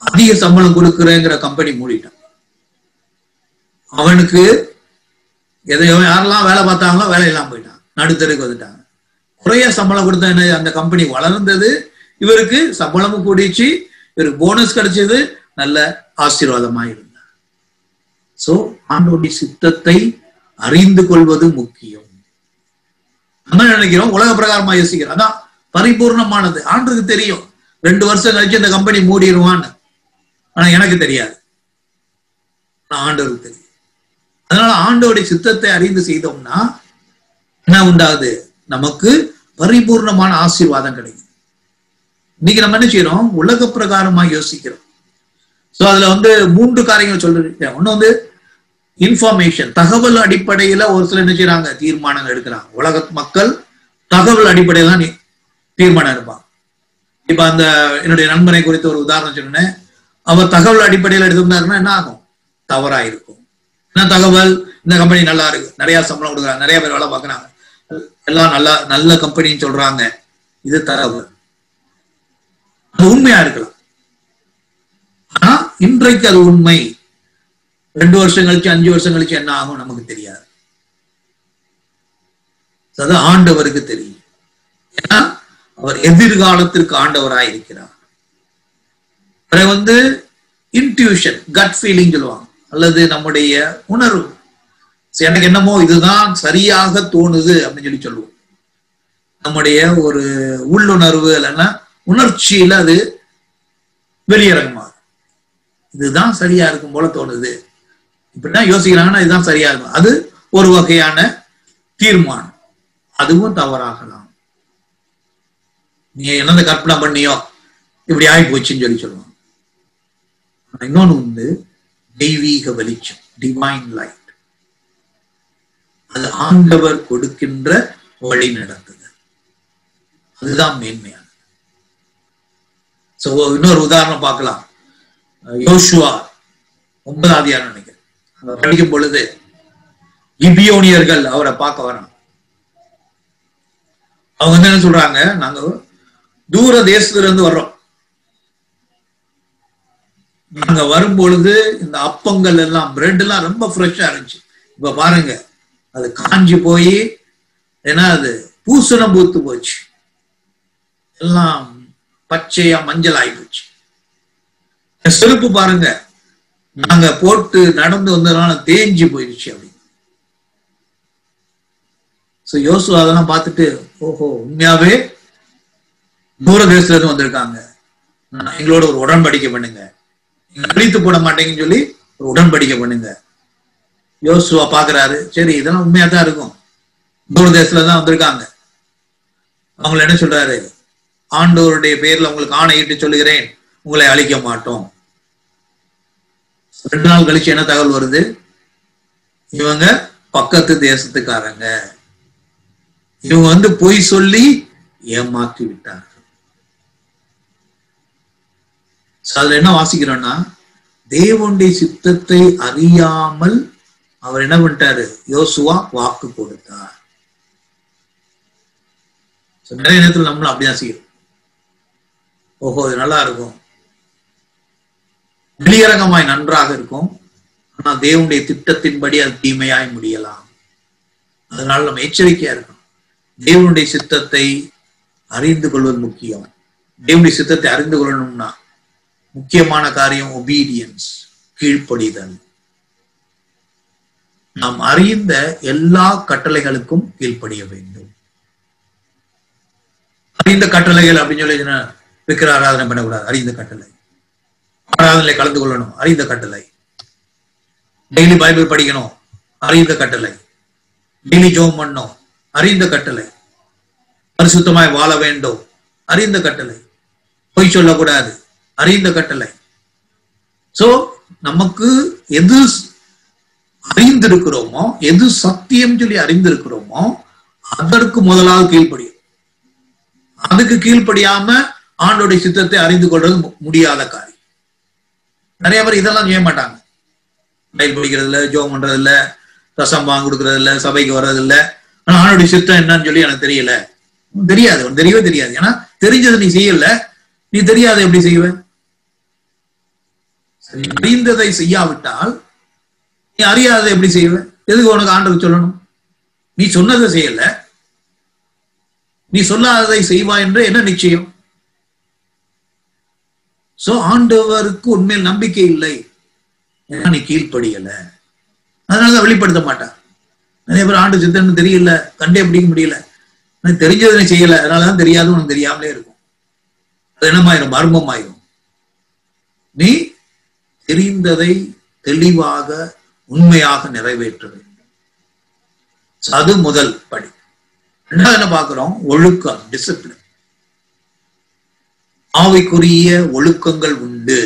அதிக சம்பளம் கொடுக்குறேங்கிற கம்பெனி மூடிட்டான். அவனுக்கு எதையோ யாரெல்லாம் வேலை பார்த்தாங்களோ வேலை இல்லாம போயிட்டான், நடுத்தருக்கு வந்துட்டாங்க. குறைய சம்பளம் கொடுத்த என்ன, அந்த கம்பெனி வளர்ந்தது, இவருக்கு சம்பளமும் கூடிச்சு, இவருக்கு போனஸ் கிடைச்சது, நல்ல ஆசீர்வாதமா இருந்தார். சோ ஆண்டவருடைய சித்தத்தை அறிந்து கொள்வது முக்கியம். நம்ம நினைக்கிறோம் உலக பிரகாரமா யோசிக்கிறோம், அதான் பரிபூர்ணமானது. ஆண்டுக்கு தெரியும் 2 வருஷம் கழிச்சு இந்த கம்பெனி மூடிடுவான்னு. ஆனா எனக்கு தெரியாது, ஆண்டவருக்கு தெரியும். அதனால ஆண்டவருடைய சித்தத்தை அறிந்து செய்தோம்னா என்ன உண்டாகுது? நமக்கு பரிபூர்ணமான ஆசீர்வாதம் கிடைக்கும். இன்னைக்கு நம்ம என்ன செய்யறோம்? உலக பிரகாரமா யோசிக்கிறோம். சோ அதுல 3 காரியங்கள் சொல்றேன். ஒண்ணு இன்ஃபர்மேஷன், தகவல் அடிப்படையில ஒரு சில என்ன செய்யறாங்க? தீர்மானங்கள் எடுக்கிறாங்க. உலக மக்கள் தகவல் அடிப்படையில தான் தீர்மானம் எடுப்பாங்க. இப்ப அந்த என்னுடைய நண்பனை குறித்து ஒரு உதாரணம் சொன்னேன். அவர் தகவல் அடிப்படையில் எடுத்திருந்தாருன்னா என்ன ஆகும்? தவறாயிருக்கும். என்ன தகவல்? இந்த கம்பெனி நல்லா இருக்கு, நிறைய சம்பளம் கொடுக்குறாங்க, நிறைய பேர் வேலை பார்க்கறாங்க, எல்லாம் நல்ல கம்பெனின்னு சொல்றாங்க. இது தரவு. அது உண்மையா இருக்கலாம். ஆனா இன்றைக்கு அது உண்மை. 2 வருஷம் கழிச்சு 5 வருஷம் கழிச்சு என்ன ஆகும் நமக்கு தெரியாது. அது ஆண்டவருக்கு தெரியும். ஏன்னா அவர் எதிர்காலத்திற்கு ஆண்டவராய் இருக்கிறார். இன்ட்யூஷன், கட் ஃபீலிங் சொல்லுவாங்க, அல்லது நம்முடைய உணர்வு. எனக்கு என்னமோ இதுதான் சரியாக தோணுது அப்படின்னு சொல்லுவோம். நம்முடைய ஒரு உள்ளுணர்வு இல்லைன்னா உணர்ச்சியில அது வெளியிறங்குமா, இதுதான் சரியா இருக்கும் போல தோணுது, இப்படிதான் யோசிக்கிறாங்கன்னா இதுதான் சரியா இருக்கும். அது ஒரு வகையான தீர்மானம். அதுவும் தவறாகலாம். நீ என்னத கற்பனை பண்ணியோ இப்படி ஆகி போச்சுன்னு சொல்லுவாங்க. இன்னொன்னு தெய்வீக வெளிச்சம், டிவைன் லைட். அது ஆண்டவர் கொடுக்கின்ற வழி நடத்துதல், அதுதான் மேன்மையானது. இன்னொரு உதாரணம் பார்க்கலாம். யோசுவா 9ஆம் அதிகாரம் நினைக்கிறேன். அங்க படிக்கும் பொழுது கிபியோனியர்கள் அவரை பார்க்க வராங்க. அவங்க வந்து என்ன சொல்றாங்க, நாங்க தூர தேசத்துல இருந்து வர்றோம், நாங்க வரும்பொழுது இந்த அப்பங்கள் எல்லாம் பிரெட் எல்லாம் ரொம்ப ஃப்ரெஷ்ஷா இருந்துச்சு, இப்ப பாருங்க அது காஞ்சி போய் ஏன்னா அது பூசணம் பூத்து போச்சு, எல்லாம் பச்சையா மஞ்சள் ஆகி போச்சு. செருப்பு பாருங்க நாங்க போட்டு நடந்து வந்ததுனால தேஞ்சி போயிடுச்சு அப்படி. யோசுவா அதெல்லாம் பார்த்துட்டு, ஓஹோ உண்மையாவே தூர தேசத்துல இருந்து வந்திருக்காங்க, எங்களோட ஒரு உடன்படிக்கை பண்ணுங்க, அழித்து போட மாட்டேங்கன்னு சொல்லி ஒரு உடன்படிக்கை பண்ணுங்க. யோசுவா பாக்குறாரு, சரி இதெல்லாம் உண்மையா தான் இருக்கும், தூர தேசத்துல தான் வந்திருக்காங்க. அவங்களை என்ன சொல்றாரு, ஆண்டவருடைய பேர்ல உங்களுக்கு ஆணையிட்டு சொல்லுகிறேன், உங்களை அழிக்க மாட்டோம். 2 நாள் கழிச்சு என்ன தகவல் வருது, இவங்க பக்கத்து தேசத்துக்காரங்க, இவங்க வந்து பொய் சொல்லி ஏமாற்றி விட்டார்கள். அதுல என்ன வாசிக்கிறோம்னா, தேவனுடைய சித்தத்தை அறியாமல் அவர் என்ன பண்ணிட்டாரு, யோசுவா வாக்கு கொடுத்தார். நிறைய நேரத்தில் நம்மளும் அப்படிதான் செய்யும், ஓஹோ இது நல்லா இருக்கும், வெளியரங்கமாய் நன்றாக இருக்கும், ஆனா தேவனுடைய திட்டத்தின்படி அது தீமையாய் முடியலாம். அதனால நம்ம எச்சரிக்கையா இருக்கணும். தேவனுடைய சித்தத்தை அறிந்து கொள்வது முக்கியம். தேவனுடைய சித்தத்தை அறிந்து கொள்ளணும்னா முக்கியமான காரியம் ஒபீடியன்ஸ், கீழ்ப்படிதல். நாம் அறிந்த எல்லா கட்டளைகளுக்கும் கீழ்ப்படிய வேண்டும். அறிந்த கட்டளைகள் அப்படின்னு சொல்லி விக்கிர ஆராதனை பண்ணக்கூடாது, அறிந்த கட்டளை. ஆராதனை கலந்து கொள்ளணும், அறிந்த கட்டளை. டெய்லி பைபிள் படிக்கணும், அறிந்த கட்டளை. டெய்லி ஜெபம் பண்ணணும், அறிந்த கட்டளை. பரிசுத்தமாய் வாழ வேண்டும், அறிந்த கட்டளை. பொய் சொல்லக்கூடாது, அறிந்த கட்டளை. சோ நமக்கு எது அறிந்திருக்கிறோமோ, எது சத்தியம் சொல்லி அறிந்திருக்கிறோமோ அதற்கு முதலாவது கீழ்ப்படியும். அதுக்கு கீழ்ப்படியாம ஆண்டோடைய சித்தத்தை அறிந்து கொள்றது முடியாத காரியம். நிறைய பேர் இதெல்லாம் செய்ய மாட்டாங்க, பைபிள் படிக்கிறது இல்ல, ஜெபம் பண்றது இல்ல, ரசம் கொடுக்கறது இல்ல, சபைக்கு வர்றது இல்ல. ஆனா ஆண்டோடைய சித்தம் என்னன்னு சொல்லி எனக்கு தெரியல, தெரியாது, தெரியவே தெரியாது. ஏன்னா தெரிஞ்சதை நீ செய்யல, நீ தெரியாத எப்படி செய்வ? அறிந்ததை செய்யாவிட்டால் நீ அறியாததை எப்படி செய்வ? எதுக்கு உனக்கு ஆண்டவர் சொல்லணும்? நீ சொன்னதை செய்யல, நீ சொல்லாததை செய்வா என்று என்ன நிச்சயம்? சோ ஆண்டவருக்கு உண்மையில் நம்பிக்கை இல்லை, நீ கீழ்ப்படியல, அதனாலதான் வெளிப்படுத்த மாட்டார். நிறைய பேர் ஆண்டு சித்தன்னு தெரியல, கண்டே பிடிக்க முடியல, தெரிஞ்சதை செய்யல, அதனாலதான் தெரியாது, உனக்கு தெரியாமலே இருக்கும். அது என்னமாயிரும், மர்மமாயிரும். நீ தெரிந்ததை தெளிவாக உண்மையாக நிறைவேற்ற வேண்டும். அது முதல் படி. ரெண்டாவது என்ன பார்க்கிறோம், ஒழுக்கம், டிசிப்ளின். ஆவிக்குரிய ஒழுக்கங்கள் உண்டு.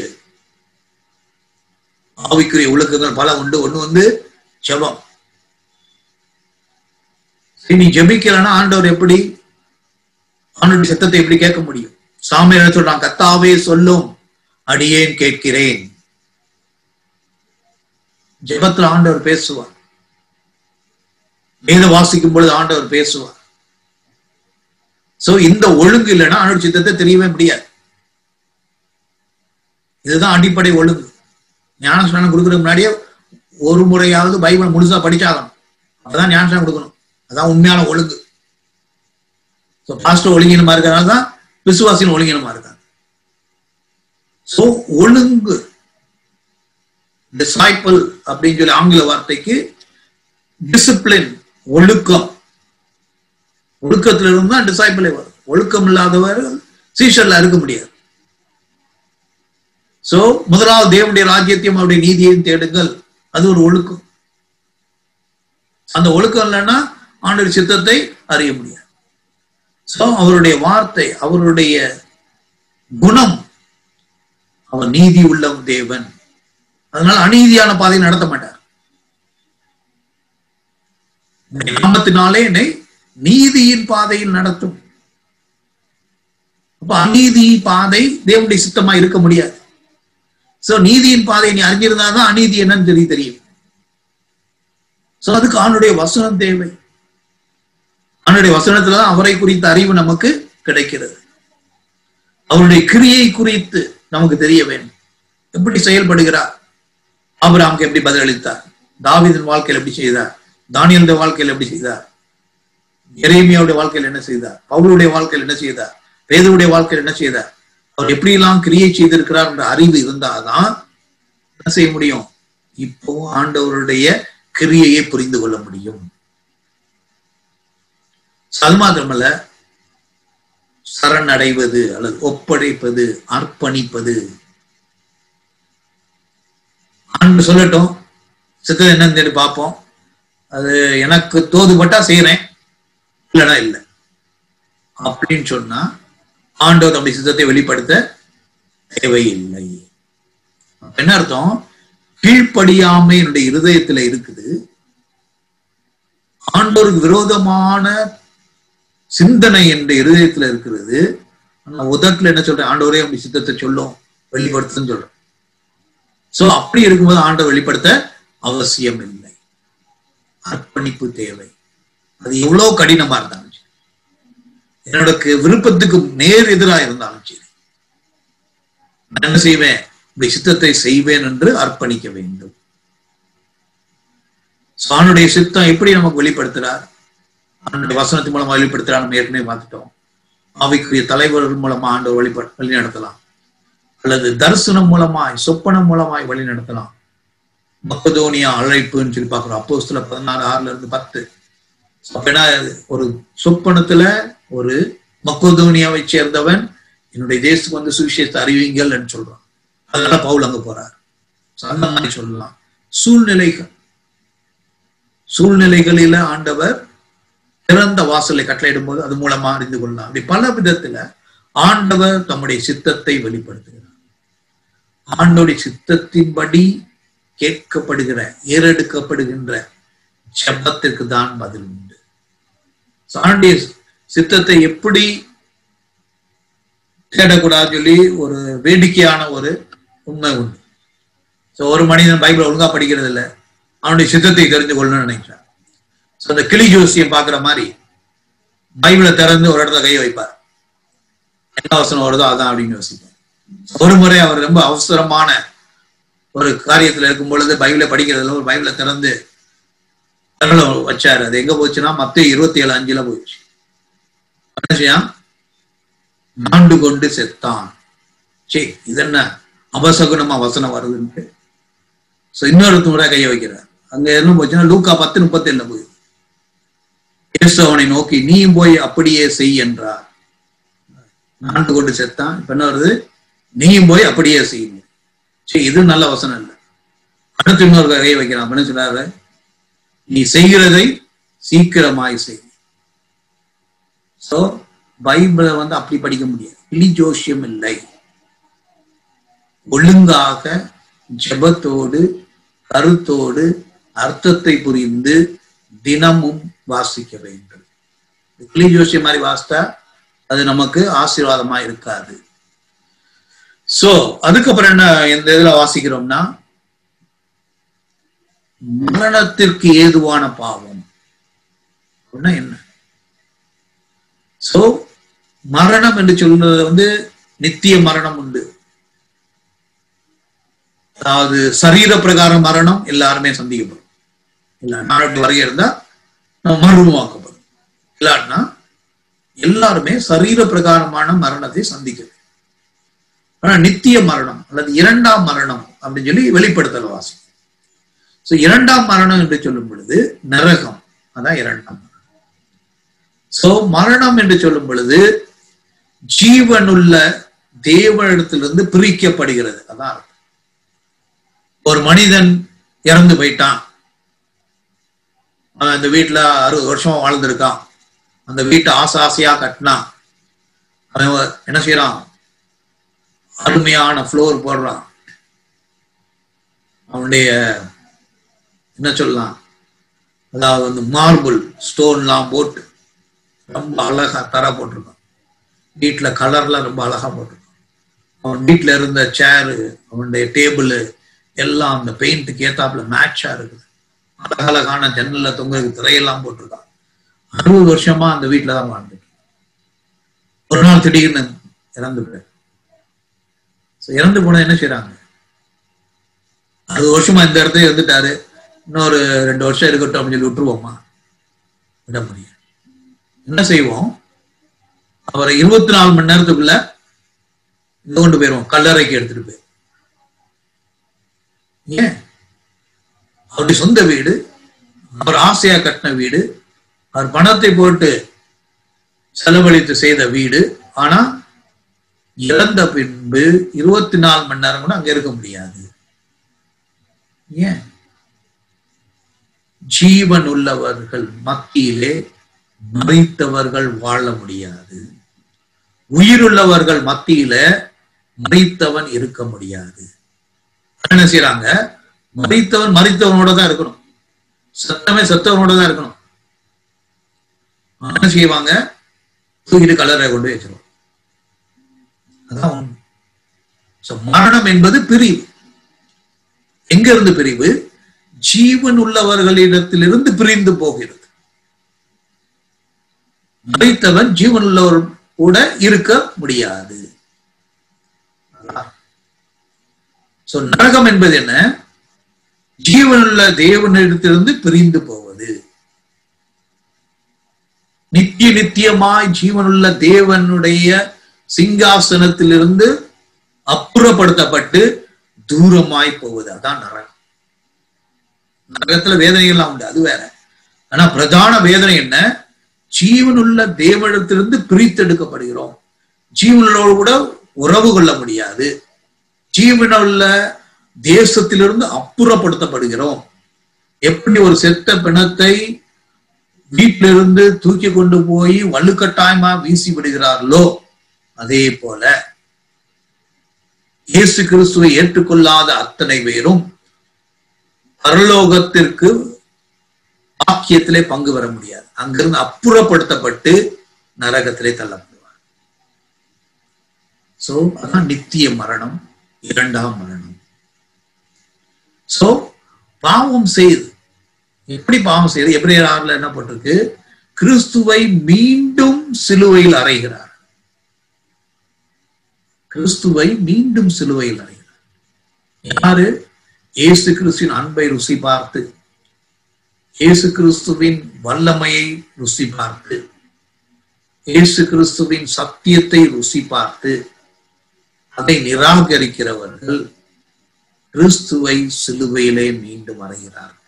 ஆவிக்குரிய ஒழுக்கங்கள் பல உண்டு. ஒண்ணு வந்து ஜெபம். நீ ஜெபிக்கலன்னா ஆண்டவர் எப்படி, ஆண்டவருடைய சத்தத்தை எப்படி கேட்க முடியும்? சாமியார் சொல்றான், கர்த்தாவே சொல்லும், அடியேன் கேட்கிறேன். ஜெபத்துல ஆண்டவர் பேசுவார், வேத வாசிக்கும் பொழுது ஆண்டவர் பேசுவார். சோ இந்த ஒழுங்கு இல்லைன்னா ஆண்டவர் சித்தத்தை தெரியவே முடியாது. இதுதான் அடிப்படை ஒழுங்கு. ஞானஸ்நானம் கொடுக்கறதுக்கு முன்னாடியே ஒரு முறையாவது பைபிள் முழுசா படிச்சாகணும், அப்பதான் ஞானஸ்நானம் கொடுக்கணும். அதான் உண்மையான ஒழுங்கு. பாஸ்டர் ஒழுங்கினமா இருக்கிறனால தான் விசுவாசின் ஒழுங்கினமா இருக்காங்க. சோ ஒழுங்கு, டிசைபிள் அப்படின்னு சொல்லி ஆங்கில வார்த்தைக்கு டிசிப்ளின், ஒழுக்கம். ஒழுக்கத்துல இருந்தா டிசைபிளே வரும். ஒழுக்கம் இல்லாதவர் சீஷர்ல இருக்க முடியாது. சோ முதலாவது தேவனுடைய ராஜ்யத்தையும் அவருடைய நீதியையும் தேடுங்கள், அது ஒரு ஒழுக்கம். அந்த ஒழுக்கம் இல்லைன்னா ஆண்டவர் சித்தத்தை அறிய முடியாது. சோ அவருடைய வார்த்தை, அவருடைய குணம், அவர் நீதி உள்ள தேவன். அதனால அநீதியான பாதையை நடத்த மாட்டார். நாமத்தினாலே என்னை நீதியின் பாதையில் நடத்தும். அப்ப அநீதி பாதை தேவனுடைய சித்தமா இருக்க முடியாது. சோ நீதியின் பாதையை நீ அறிஞ்சிருந்தாதான் அநீதி என்னன்னு தெரியும். சோ அதுக்கு ஆண்டுடைய வசனம் தேவை. ஆண்டுடைய வசனத்துலதான் அவரை குறித்த அறிவு நமக்கு கிடைக்கிறது. அவருடைய கிரியை குறித்து நமக்கு தெரிய வேண்டும். எப்படி செயல்படுகிறார், ஆபிரகாமுக்கு எப்படி பதிலளித்தார், தாவீதின் வாழ்க்கையில் எப்படி செய்தார், தானியேலின் வாழ்க்கையில் எப்படி செய்தார், எரேமியாவுடைய வாழ்க்கையில் என்ன செய்தார், பவுலுடைய வாழ்க்கையில் என்ன செய்தார், பேதுருடைய வாழ்க்கையில் என்ன செய்தார், அவர் எப்படி எல்லாம் கிரியை செய்திருக்கிறார் என்ற அறிவு இருந்தாதான் என்ன செய்ய முடியும், இப்போ ஆண்டவருடைய கிரியையை புரிந்து கொள்ள முடியும். அது மாத்திரமல்ல, சரணடைவது அல்லது ஒப்படைப்பது, அர்ப்பணிப்பது. ஆண்டு சொல்லட்டும், சித்தம் என்னன்னு தேடி பார்ப்போம், அது எனக்கு தோதுபட்டா செய்யறேன், இல்லைன்னா இல்லை அப்படின்னு சொன்னா ஆண்டவர் அப்படி சித்தத்தை வெளிப்படுத்த தேவையில்லை. என்ன அர்த்தம்? கீழ்ப்படியாமை என்னுடைய இருதயத்துல இருக்குது, ஆண்டோருக்கு விரோதமான சிந்தனை என்ற இருதயத்துல இருக்கிறது. ஆனா உதட்டுல என்ன சொல்றேன், ஆண்டவரே அப்படி சித்தத்தை சொல்லும், வெளிப்படுத்துன்னு சொல்றேன். சோ அப்படி இருக்கும்போது ஆண்டவர் வெளிப்படுத்த அவசியம் இல்லை. அர்ப்பணிப்பு தேவை. அது எவ்வளவு கடினமா இருந்தாலும் சரி, என்னோட விருப்பத்துக்கு நேர் எதிராக இருந்தாலும் சரி, நான் என்ன செய்வேன், இப்படி சித்தத்தை செய்வேன் என்று அர்ப்பணிக்க வேண்டும். அவனுடைய சித்தம் எப்படி நமக்கு வெளிப்படுத்துறார், அவனுடைய வசனத்தின் மூலமா வெளிப்படுத்துறார். நம்ம ஏற்கனவே பார்த்துட்டோம். ஆவிக்குரிய தலைவர்கள் மூலமா ஆண்டவர் வழி நடத்தலாம், அல்லது தரிசனம் மூலமாய் சொப்பனம் மூலமாய் வழி நடத்தலாம். மக்கதோனியா அழைப்புன்னு சொல்லி பார்க்கிறோம், அப்போஸ்தலர் 16:6-10. ஒரு சொப்பனத்துல ஒரு மக்கதோனியாவை சேர்ந்தவன் என்னுடைய தேசத்துக்கு வந்து சுவிசேஷத்தை அறிவிங்கள் என்று சொல்றான். அதனால பவுல் அங்க போறார். அந்த மாதிரி சொல்லலாம். சூழ்நிலைகளில ஆண்டவர் திறந்த வாசலை கட்டளையிடும் போது அது மூலமா அறிந்து கொள்ளலாம். அப்படி பல விதத்துல ஆண்டவர் தம்முடைய சித்தத்தை வெளிப்படுத்துகிறார். ஆண்டோடைய சித்தத்தின்படி கேட்கப்படுகிற, ஏறெடுக்கப்படுகின்ற ஜெபத்திற்கு தான் பதில் உண்டு. ஆண்டுடைய சித்தத்தை எப்படி தேடக்கூடாதுன்னு சொல்லி ஒரு வேடிக்கையான ஒரு உண்மை உண்டு. ஒரு மனிதன் பைபிளை ஒழுங்கா படிக்கிறது இல்லை, அவனுடைய சித்தத்தை தெரிந்து கொள்ளணும்னு நினைக்கிறான். அந்த கிளி ஜோசியம் பாக்குற மாதிரி பைபிளை திறந்து ஒரு இடத்துல கை வைப்பார், என்ன வசனம் வருதோ அதான் அப்படின்னு யோசிப்பார். ஒரு முறை அவர் ரொம்ப அவசரமான ஒரு காரியத்துல இருக்கும் பொழுது பைபிளை படிக்கிறதுல ஒரு பைபிளை திறந்து வச்சாரு. அது எங்க போச்சுன்னா மத்தேயு 27:5 போயிடுச்சு. என்ன செய்யான், நாண்டு கொண்டு செத்தான். சரி, இது என்ன அபசகுனமா வசனம் வருதுன்ட்டு இன்னொரு முறை கைய வைக்கிறார். அங்க என்ன போச்சுன்னா லூக்கா 10:37 போய் இயேசு அவனை நோக்கி நீயும் போய் அப்படியே செய் என்றார். நாண்டு கொண்டு செத்தான். இப்ப என்ன வருது, நீயும் போய் அப்படியே செய்யணும். சரி, இது நல்ல வசனம் இல்லை. அடுத்து இன்னொரு கையை வைக்கிறான். என்ன சொல்றாரு, நீ செய்கிறதை சீக்கிரமாய் செய். சோ பைபிளை வந்து அப்படி படிக்க முடியாது, கிளி ஜோசியம் இல்லை. ஒழுங்காக ஜெபத்தோடு கருத்தோடு அர்த்தத்தை புரிந்து தினமும் வாசிக்க வேண்டும். கிளி ஜோசியம் மாதிரி வாசித்தா அது நமக்கு ஆசீர்வாதமா இருக்காது. சோ அதுக்கப்புறம் என்ன எந்த இதுல வாசிக்கிறோம்னா, மரணத்திற்கு ஏதுவான பாவம் என்ன. சோ மரணம் என்று சொல்றது வந்து நித்திய மரணம் உண்டு. அதாவது சரீர பிரகாரம் மரணம் எல்லாருமே சந்திக்கப்படும். இல்ல நாளைக்கு வரைய இருந்தா நம்ம மர்மமாக்கப்படும். இல்லாட்டினா எல்லாருமே சரீர பிரகாரமான மரணத்தை சந்திக்கிறது. ஆனா நித்திய மரணம் அல்லது இரண்டாம் மரணம் அப்படின்னு சொல்லி வெளிப்படுத்தல வாசி. சோ இரண்டாம் மரணம் என்று சொல்லும் பொழுது நரகம், அதான் இரண்டாம் மரணம். சோ மரணம் என்று சொல்லும் பொழுது ஜீவனுள்ள தேவனிடத்திலிருந்து பிரிக்கப்படுகிறது. அதான் ஒரு மனிதன் இறந்து போயிட்டான், அந்த வீட்டுல 60 வருஷம் வாழ்ந்திருக்கான், அந்த வீட்டை ஆசையா கட்டினான், அவன் என்ன செய்யறான், அருமையான ஃப்ளோர் போடுறான், அவனுடைய என்ன சொல்லலாம், அதாவது வந்து மார்பிள் ஸ்டோன்லாம் போட்டு ரொம்ப அழகா தர போட்டிருக்கான், வீட்டுல கலர்லாம் ரொம்ப அழகா போட்டிருக்கான், அவன் வீட்டுல இருந்த சேரு, அவனுடைய டேபிள் எல்லாம் அந்த பெயிண்ட்டுக்கு ஏத்தாப்புல மேட்சா இருக்குது. அழகான ஜன்னல்ல தொங்க திரையெல்லாம் போட்டிருக்கான். 60 வருஷமா அந்த வீட்டுலதான் வாழ்ந்துட்டு. ஒரு நாள் திடீர்னு இறந்து போய் இறந்து போன என்ன செய்யறாங்க? 60 வருஷமா இந்த இடத்துல இருந்துட்டாரு, இன்னொரு 2 வருஷம் இருக்கட்டும் அப்படின்னு சொல்லி விட்டுருவோமா? விட முடியும். என்ன செய்வோம்? அவரை 24 மணி நேரத்துக்குள்ள இங்க கொண்டு போயிருவோம், கல்லறைக்கு எடுத்துட்டு போய். ஏன்? அவருடைய சொந்த வீடு, அவர் ஆசையா கட்டின வீடு, அவர் பணத்தை போட்டு செலவழித்து செய்த வீடு. ஆனா இறந்த பின்பு 24 மணி நேரம் கூட அங்க இருக்க முடியாது. ஏன்? ஜீவன் உள்ளவர்கள் மத்தியிலே மரித்தவர்கள் வாழ முடியாது. உயிருள்ளவர்கள் மத்தியில மரித்தவன் இருக்க முடியாது. என்ன செய்யறாங்க? மரித்தவன் மரித்தவனோட தான் இருக்கணும், சத்தமே சத்தவனோட தான் இருக்கணும். என்ன செய்வாங்க? தூக்கிட்டு கல்லறை கொண்டு வச்சிருவோம். அதான் மரணம் என்பது பிரிவு. எங்க இருந்து பிரிவு? ஜீவன் உள்ளவர்களிடத்திலிருந்து பிரிந்து போகிறது. மரித்தவன் ஜீவன் உள்ளவர் கூட இருக்க முடியாது. நரகம் என்பது என்ன? ஜீவனுள்ள தேவனிடத்திலிருந்து பிரிந்து போவது. நித்திய நித்தியமாய் ஜீவனுள்ள தேவனுடைய சிங்காசனத்திலிருந்து அப்புறப்படுத்தப்பட்டு தூரமாய் போவது. அதான் நரகம். நரகத்துல வேதனைகள்லாம் உண்டு, அது வேற. ஆனா பிரதான வேதனை என்ன? ஜீவனுள்ள தேவனிடத்திலிருந்து பிரித்தெடுக்கப்படுகிறோம். ஜீவனோடு கூட உறவு கொள்ள முடியாது. ஜீவனுள்ள தேசத்திலிருந்து அப்புறப்படுத்தப்படுகிறோம். எப்படி ஒரு செத்த பிணத்தை வீட்டிலிருந்து தூக்கி கொண்டு போய் வலுக்கட்டாயமா வீசி விடுகிறார்களோ, அதே போல இயேசு கிறிஸ்துவை ஏற்றுக்கொள்ளாத அத்தனை பேரும் பரலோகத்திற்கு பாக்கியத்திலே பங்கு பெற முடியாது. அங்கிருந்து அப்புறப்படுத்தப்பட்டு நரகத்திலே தள்ளப்படுவார். சோ அதான் நித்திய மரணம், இரண்டாம் மரணம். சோ பாவம் செய்து, எப்படி பாவம் செய்து? எபிரேயர் 6 என்ன போட்டிருக்கு? கிறிஸ்துவை மீண்டும் சிலுவையில் அறைகிறார். கிறிஸ்துவை மீண்டும் சிலுவையில் அறைகிறார். யாரு? இயேசு கிறிஸ்துவின் அன்பை ருசி பார்த்து, இயேசு கிறிஸ்துவின் வல்லமையை ருசி பார்த்து, இயேசு கிறிஸ்துவின் சத்தியத்தை ருசி பார்த்து அதை நிராகரிக்கிறவர்கள் கிறிஸ்துவை சிலுவையிலே மீண்டும் அறைகிறார்கள்.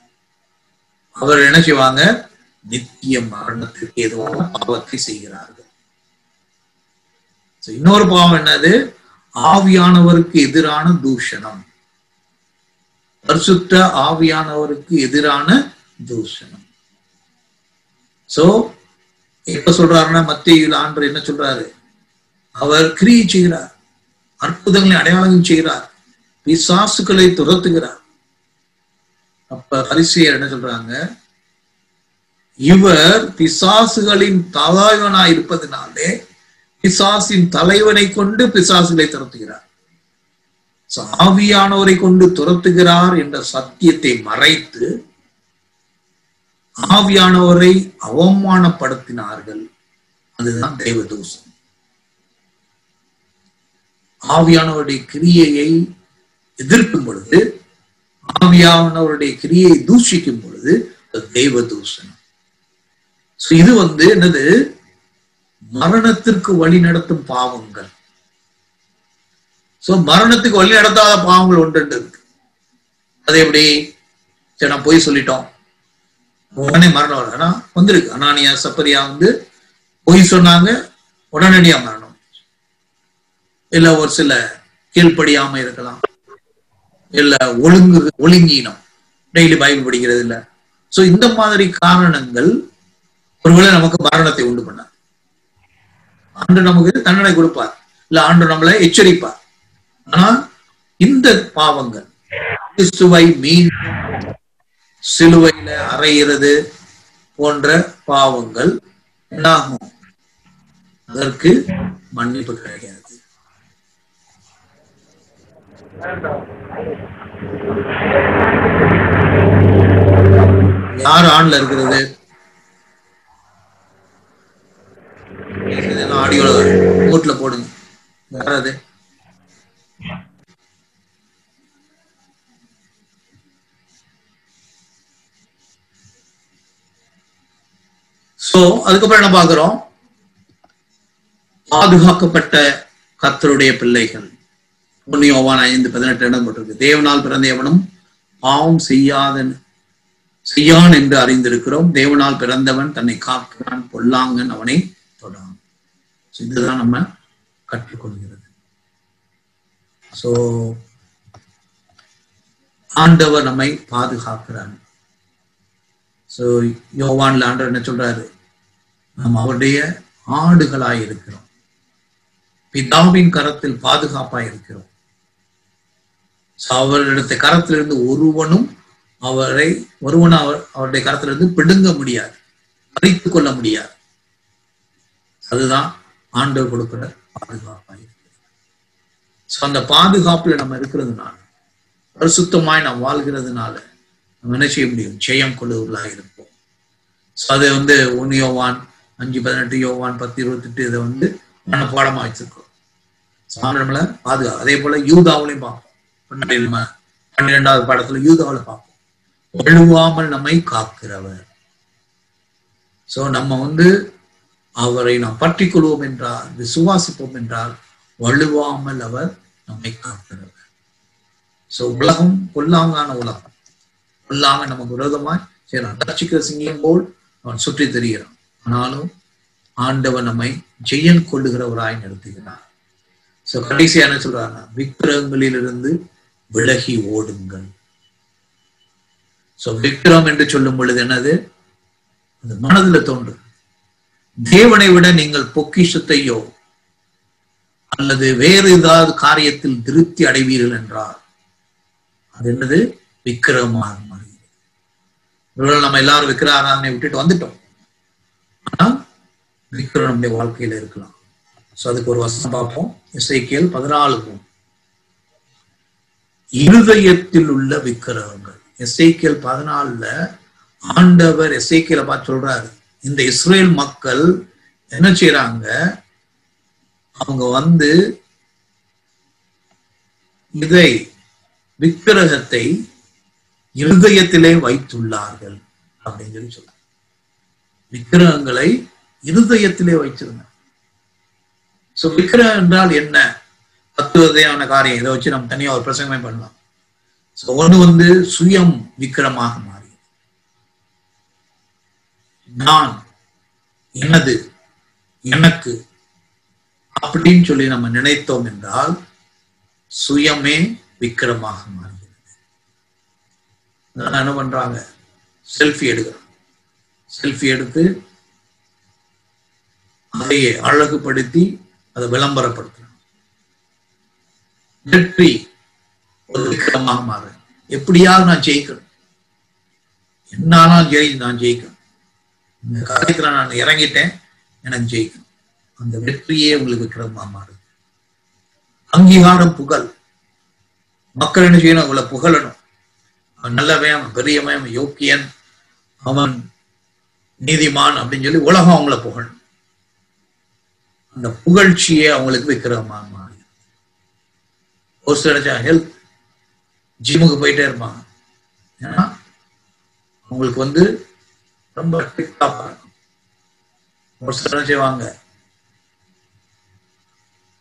அவர் என்ன செய்வாங்க? நித்திய மரணத்திற்கு ஏதுவான பாவத்தை செய்கிறார்கள். இன்னொரு பாவம் என்னது? ஆவியானவருக்கு எதிரான தூஷணம். பரிசுத்த ஆவியானவருக்கு எதிரான தூஷணம். சோ எப்ப சொல்றாருன்னா, மத்தேயுல ஆண்டவர் என்ன சொல்றாரு? அவர் கிரியை செய்கிறார், அற்புதங்களை அடையாளம் செய்கிறார், பிசாசுகளை துரத்துகிறார். அப்ப பரிசேயர் என்ன சொல்றாங்க? இவர் பிசாசுகளின் தலைவனாய் இருப்பதனாலே பிசாசின் தலைவனை கொண்டு பிசாசுகளை துரத்துகிறார். ஆவியானவரை கொண்டு துரத்துகிறார் என்ற சத்தியத்தை மறைத்து ஆவியானவரை அவமானப்படுத்தினார்கள். அதுதான் தெய்வதூஷம். ஆவியானவருடைய கிரியையை எதிர்க்கும் பொழுது, ஆவியானவருடைய கிரியை தூஷிக்கும் பொழுது தெய்வ தூஷணம். இது என்னது? மரணத்திற்கு வழி நடத்தும் பாவங்கள். மரணத்துக்கு வழி நடத்தாத பாவங்கள் ஒன்று இருக்கு. அது எப்படி? சரி, நான் போய் சொல்லிட்டோம், உடனே மரணம் வரும். ஆனா வந்திருக்கு. அனானியா சப்பரியா பொய் சொன்னாங்க, உடனடியா மரணம். இல்ல ஒரு சில கீழ்ப்படியாம இருக்கலாம், இல்ல ஒழுங்கீனம், டெய்லி பைபிள் படிக்கிறது இல்ல. சோ இந்த மாதிரி காரணங்கள் ஒருவேளை நமக்கு மரணத்தை உண்டு பண்ண ஆண்டு நமக்கு தண்டனை கொடுப்பார், இல்ல ஆண்டு நம்மளை எச்சரிப்பார். ஆனா இந்த பாவங்கள், கிறிஸ்துவை மீண்டும் சிலுவையில அறையிறது போன்ற பாவங்கள் என்னாகும்? அதற்கு மன்னிப்பு கிடையாது. யார் ஆன்ல இருக்கிறது? ஆடியோ மூட்ல போடுங்க. யார் அது? சோ அதுக்கப்புறம் என்ன பாக்குறோம்? பாதுகாக்கப்பட்ட கர்த்தருடைய பிள்ளைகள். 1 யோவான் 5:18 இடம் போட்டிருக்கு. தேவனால் பிறந்த எவனும் பாவம் செய்யான் என்று அறிந்திருக்கிறோம். தேவனால் பிறந்தவன் தன்னை காக்கிறான், பொல்லாங்கன் அவனை தொடான். இதுதான் நம்ம கற்றுக்கொள்கிறது. சோ ஆண்டவர் நம்மை பாதுகாக்கிறார். சோ யோவான்ல ஆண்டவர் என்ன சொல்றாரு? நாம் அவருடைய ஆடுகளாய் இருக்கிறோம். பிதாவின் கரத்தில் பாதுகாப்பாய் இருக்கிறோம். அவருடைய கரத்திலிருந்து ஒருவனும் அவருடைய கரத்திலிருந்து பிடுங்க முடியாது, பறித்துக் கொள்ள முடியாது. அதுதான் ஆண்டவர் கொடுக்கிற பாதுகாப்பாய் இருக்கிறது. அந்த பாதுகாப்புல நம்ம இருக்கிறதுனால, பரிசுத்தமாய் நாம் வாழ்கிறதுனால நம்ம என்ன செய்ய முடியும்? ஜெயம் கொள்ளுவர்களாக இருப்போம். அது 1 யோவான் 5:18, யோவான் 10:28 இதை மனப்பாடமா வச்சிருக்கோம். நம்மள பாதுகாப்பு. அதே போல யூதாவிலையும் பார்ப்போம். 12வது பாடத்துல யூதாவில பார்ப்போம். வழுவாமல் நம்மை காக்கிறவர். சோ நம்ம அவரை நாம் பற்றிக் கொள்வோம் என்றால், விசுவாசிப்போம் என்றால், வழுவாமல் அவர் நம்மை காக்கிறவர். சோ உலகம் பொல்லாங்கான உலகம். பொல்லாங்க நமக்கு விரோதமாய் செய்யலாம். ரட்சிக்கிற சிங்கம் போல் அவன் சுற்றி தெரிகிறான். ஆனாலும் ஆண்டவர் நம்மை ஜெயம் கொள்ளுகிறவராய் நடத்துகிறார். சோ கடைசியா என்ன சொல்றாங்க? விக்கிரகங்களிலிருந்து விலகி ஓடுங்கள். சோ விக்கிரம் என்று சொல்லும் பொழுது என்னது? அது மனதுல தோன்றும். தேவனை விட நீங்கள் பொக்கிஷத்தையோ அல்லது வேறு ஏதாவது காரியத்தில் திருப்தி அடைவீர்கள் என்றால் அது என்னது? விக்கிரகமாக மாறுகிறது. நம்ம எல்லாரும் விக்கிர ஆராதனை விட்டுட்டு வந்துட்டோம். ஆனா விக்கிரம் நம்முடைய வாழ்க்கையில இருக்கலாம். சோ அதுக்கு ஒரு வசனம் பார்ப்போம். எசேக்கியேல் 14. இருதயத்தில் உள்ள விக்கிரகங்கள். எசேக்கியேல் 14 ஆண்டவர் எசேக்கியேலை பார்த்து சொல்றாரு, இந்த இஸ்ரேல் மக்கள் என்ன செய்யறாங்க? அவங்க இதை விக்கிரகத்தை இருதயத்திலே வைத்துள்ளார்கள் அப்படின்னு சொல்லி சொல்றாங்க. விக்கிரகங்களை இருதயத்திலே வைச்சிருந்தாங்க. சோ விக்கிரகம் என்றால் என்ன? 10 வகையான காரியம். இதை வச்சு நம்ம தனியா ஒரு பிரசங்கமே பண்ணலாம். சோ ஒண்ணு சுயம் விக்கிரமாக மாறி, நான், எனது, எனக்கு அப்படின்னு சொல்லி நம்ம நினைத்தோம் என்றால் சுயமே விக்கிரமாக மாறுகிறது. என்ன பண்றாங்க? செல்ஃபி எடுக்கிறோம். செல்ஃபி எடுத்து அதையே அழகுபடுத்தி அதை விளம்பரப்படுத்தணும். வெற்றி ஒரு விக்கிரமாக மாறு. எப்படியாவது நான் ஜெயிக்கணும், என்னாலும் நான் ஜெயிக்கணும், இந்த காரியத்துல நான் இறங்கிட்டேன், எனக்கு ஜெயிக்கணும். அந்த வெற்றியே உங்களுக்கு விக்கிரமாக மாறுது. அங்கீகாரம், புகழ். மக்கள் என்ன செய்யணும்? அவளை புகழணும். அவன் நல்லவன், அவன் பெரியவன், அவன் யோக்கியன், அவன் நீதிமான் அப்படின்னு சொல்லி உலகம் அவங்கள புகழணும். அந்த புகழ்ச்சியே அவங்களுக்கு விக்கிரகமாக மாறி. ஒரு சில ஹெல்த் ஜிம்முக்கு போயிட்டே இருப்பாங்க. ஏன்னா அவங்களுக்கு ரொம்ப டிப்டாப்பா இருக்கும். ஒரு சில செய்வாங்க,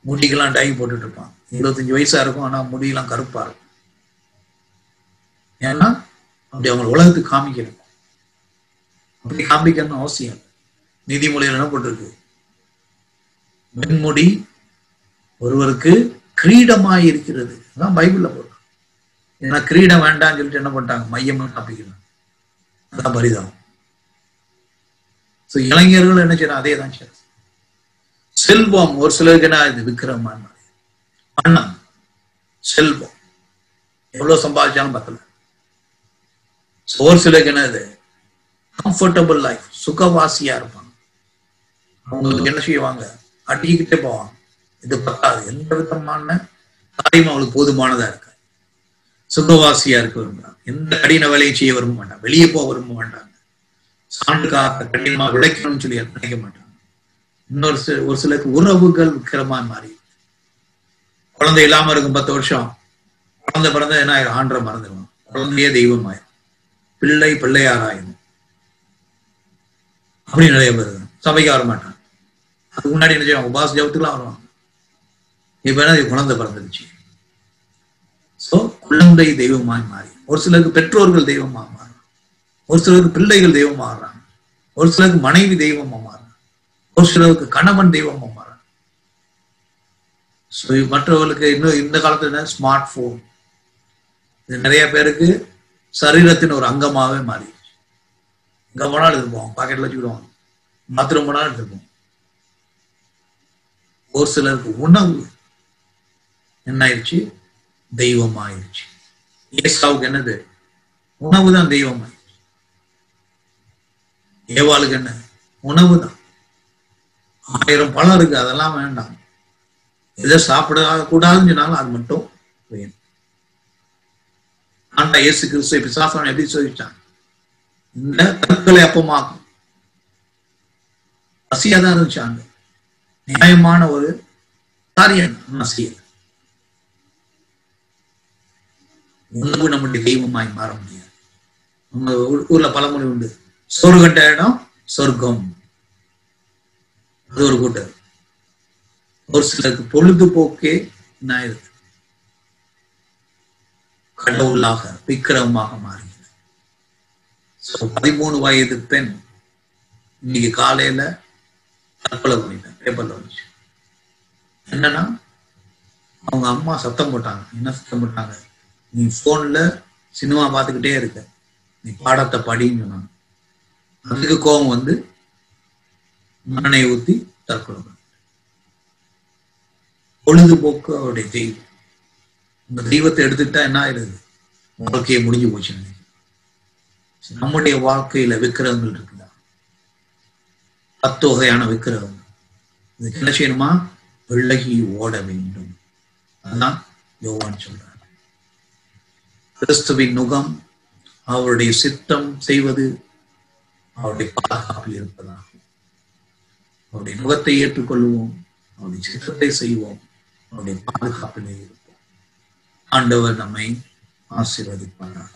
முடிக்கெல்லாம் டை போட்டுட்டு இருப்பான். 25 வயசா இருக்கும், ஆனா முடியெல்லாம் கருப்பா இருக்கும். ஏன்னா அப்படி அவங்க உலகத்துக்கு காமிக்கணும். அப்படி காமிக்கணும் அவசியம். நீதிமொழியில் என்ன போட்டிருக்கு? வெண்முடி ஒருவருக்கு கிரீடமாய் இருக்கிறது. அதான் பைபிள்ல போட்டு. ஏன்னா கிரீடம் வேண்டாம்னு சொல்லிட்டு என்ன பண்ணிட்டாங்க? மையம் காப்பிக்கணும். அதான் பரிதாபம். இளைஞர்கள் என்ன செய்யணும்? அதே தான் செய்யணும். செல்வம் ஒரு சிலருக்கு என்ன? இது விக்கிரமான பணம், செல்வம் எவ்வளவு சம்பாதிச்சாலும் பத்தல. ஒரு சிலருக்கு என்னது? கம்ஃபர்டபுள் லைஃப், சுகவாசியா இருப்பாங்க. அவங்களுக்கு என்ன செய்வாங்க? அடிக்கிட்டே போவாங்க. இது பத்தாது. எந்த விதமான காரியம் அவங்களுக்கு போதுமானதா இருக்கு. சுகவாசியா இருக்க விரும்புறாங்க. எந்த கடின வேலையும் செய்ய விரும்ப மாட்டாங்க. வெளியே போக விரும்ப மாட்டாங்க. சான்றுக்காக கடினமா உழைக்கணும்னு சொல்லி நினைக்க மாட்டாங்க. ஒரு சிலருக்கு உறவுகள் விக்கிரமா மாறி, குழந்தை இல்லாம இருக்கும் 10 வருஷம், குழந்தை பிறந்த என்ன ஆயிரும், ஆண்டரை மறந்துடுவாங்க. குழந்தையே தெய்வம் ஆயிரும், பிள்ளை பிள்ளையாராயிரும். அப்படி நிறைய பேர் சபைக்கு வர மாட்டாங்க. அதுக்கு முன்னாடி என்ன செய்வாங்க, உபாச ஜபத்துக்குலாம் வருவாங்க. இப்ப என்ன, குழந்தை பிறந்துருச்சு. சோ குழந்தை தெய்வமாய் மாறி, ஒரு சிலருக்கு பெற்றோர்கள் தெய்வமா மாறுறாங்க, ஒரு சிலருக்கு பிள்ளைகள் தெய்வமா மாறுறாங்க, ஒரு சிலருக்கு மனைவி தெய்வமா மாறுறாங்க, ஒரு சிலருக்கு கணவன் தெய்வமா மாறுறாங்க. மற்றவர்களுக்கு இன்னும் இந்த காலத்துல என்ன, ஸ்மார்ட் போன், இது நிறைய பேருக்கு சரீரத்தின் ஒரு அங்கமாவே மாறி, எங்க போனாலும் எடுத்துப்போம், பாக்கெட்ல வச்சுக்கிடுவாங்க, பாத்ரூம் போனாலும் எடுத்துப்போம். ஒரு சிலருக்கு உணவு என்ன ஆயிடுச்சு, தெய்வம் ஆயிடுச்சு. ஏசாவுக்கு என்னது, உணவு தான் தெய்வம் ஆயிடுச்சு. ஏவாளுக்கு என்ன, உணவு தான். 1000 பழம் இருக்கு, அதெல்லாம் வேண்டாம். எதை சாப்பிட கூடாதுன்னு சொன்னாலும் அது மட்டும் வேணும். ஆண்டா இயேசு கிறிஸ்து பிசாசான எப்படி சொல்லிட்டான், இந்த கற்களை அப்பமாக்கும். பசியாதான் இருந்துச்சு. ஆண்டு நியாயமான ஒரு காரியம் செய்யல. உணவு நம்முடைய தெய்வமாய் மாற முடியாது. நம்ம ஊர்ல பழமொழி உண்டு, சோறு கட்ட இடம் சொர்க்கம். அது ஒரு கூட்டம். ஒரு சிலருக்கு பொழுதுபோக்கே என்ன இருக்கு, கடவுளாக விக்கிரமமாக மாறுகிறது. 13 வயது பெண் இன்னைக்கு காலையில தற்கொலை பண்ணிட்டாங்க, பேப்பர்ல வந்துச்சு. என்னன்னா, அவங்க அம்மா சத்தம் போட்டாங்க. என்ன சத்தம் போட்டாங்க, நீ போன்ல சினிமா பார்த்துக்கிட்டே இருக்க, நீ பாடத்தை படின்னு சொன்னாங்க. அதுக்கு கோபம் வந்து மண்ணெண்ணெய் ஊத்தி தற்கொலை பண்ண. பொழுதுபோக்கு அவருடைய தெய்வம். இந்த தெய்வத்தை எடுத்துக்கிட்டா என்ன ஆயிடுது, வாழ்க்கையை முடிஞ்சு போச்சு. நம்முடைய வாழ்க்கையில விக்கிரகங்கள் இருக்குதா, 10 வகையான விக்கிரகங்கள். இதுக்கு என்ன செய்யணுமா, விலகி ஓட வேண்டும். அதான் யோவான் சொல்றார். கிறிஸ்துவின் நுகம், அவருடைய சித்தம் செய்வது, அவருடைய பாதுகாப்பில் இருப்பதாகும். அவருடைய நுகத்தை ஏற்றுக்கொள்வோம், அவருடைய சித்தத்தை செய்வோம், அவருடைய பாதுகாப்பிலே இருப்போம். ஆண்டவர் நம்மை ஆசீர்வதிப்பாராக.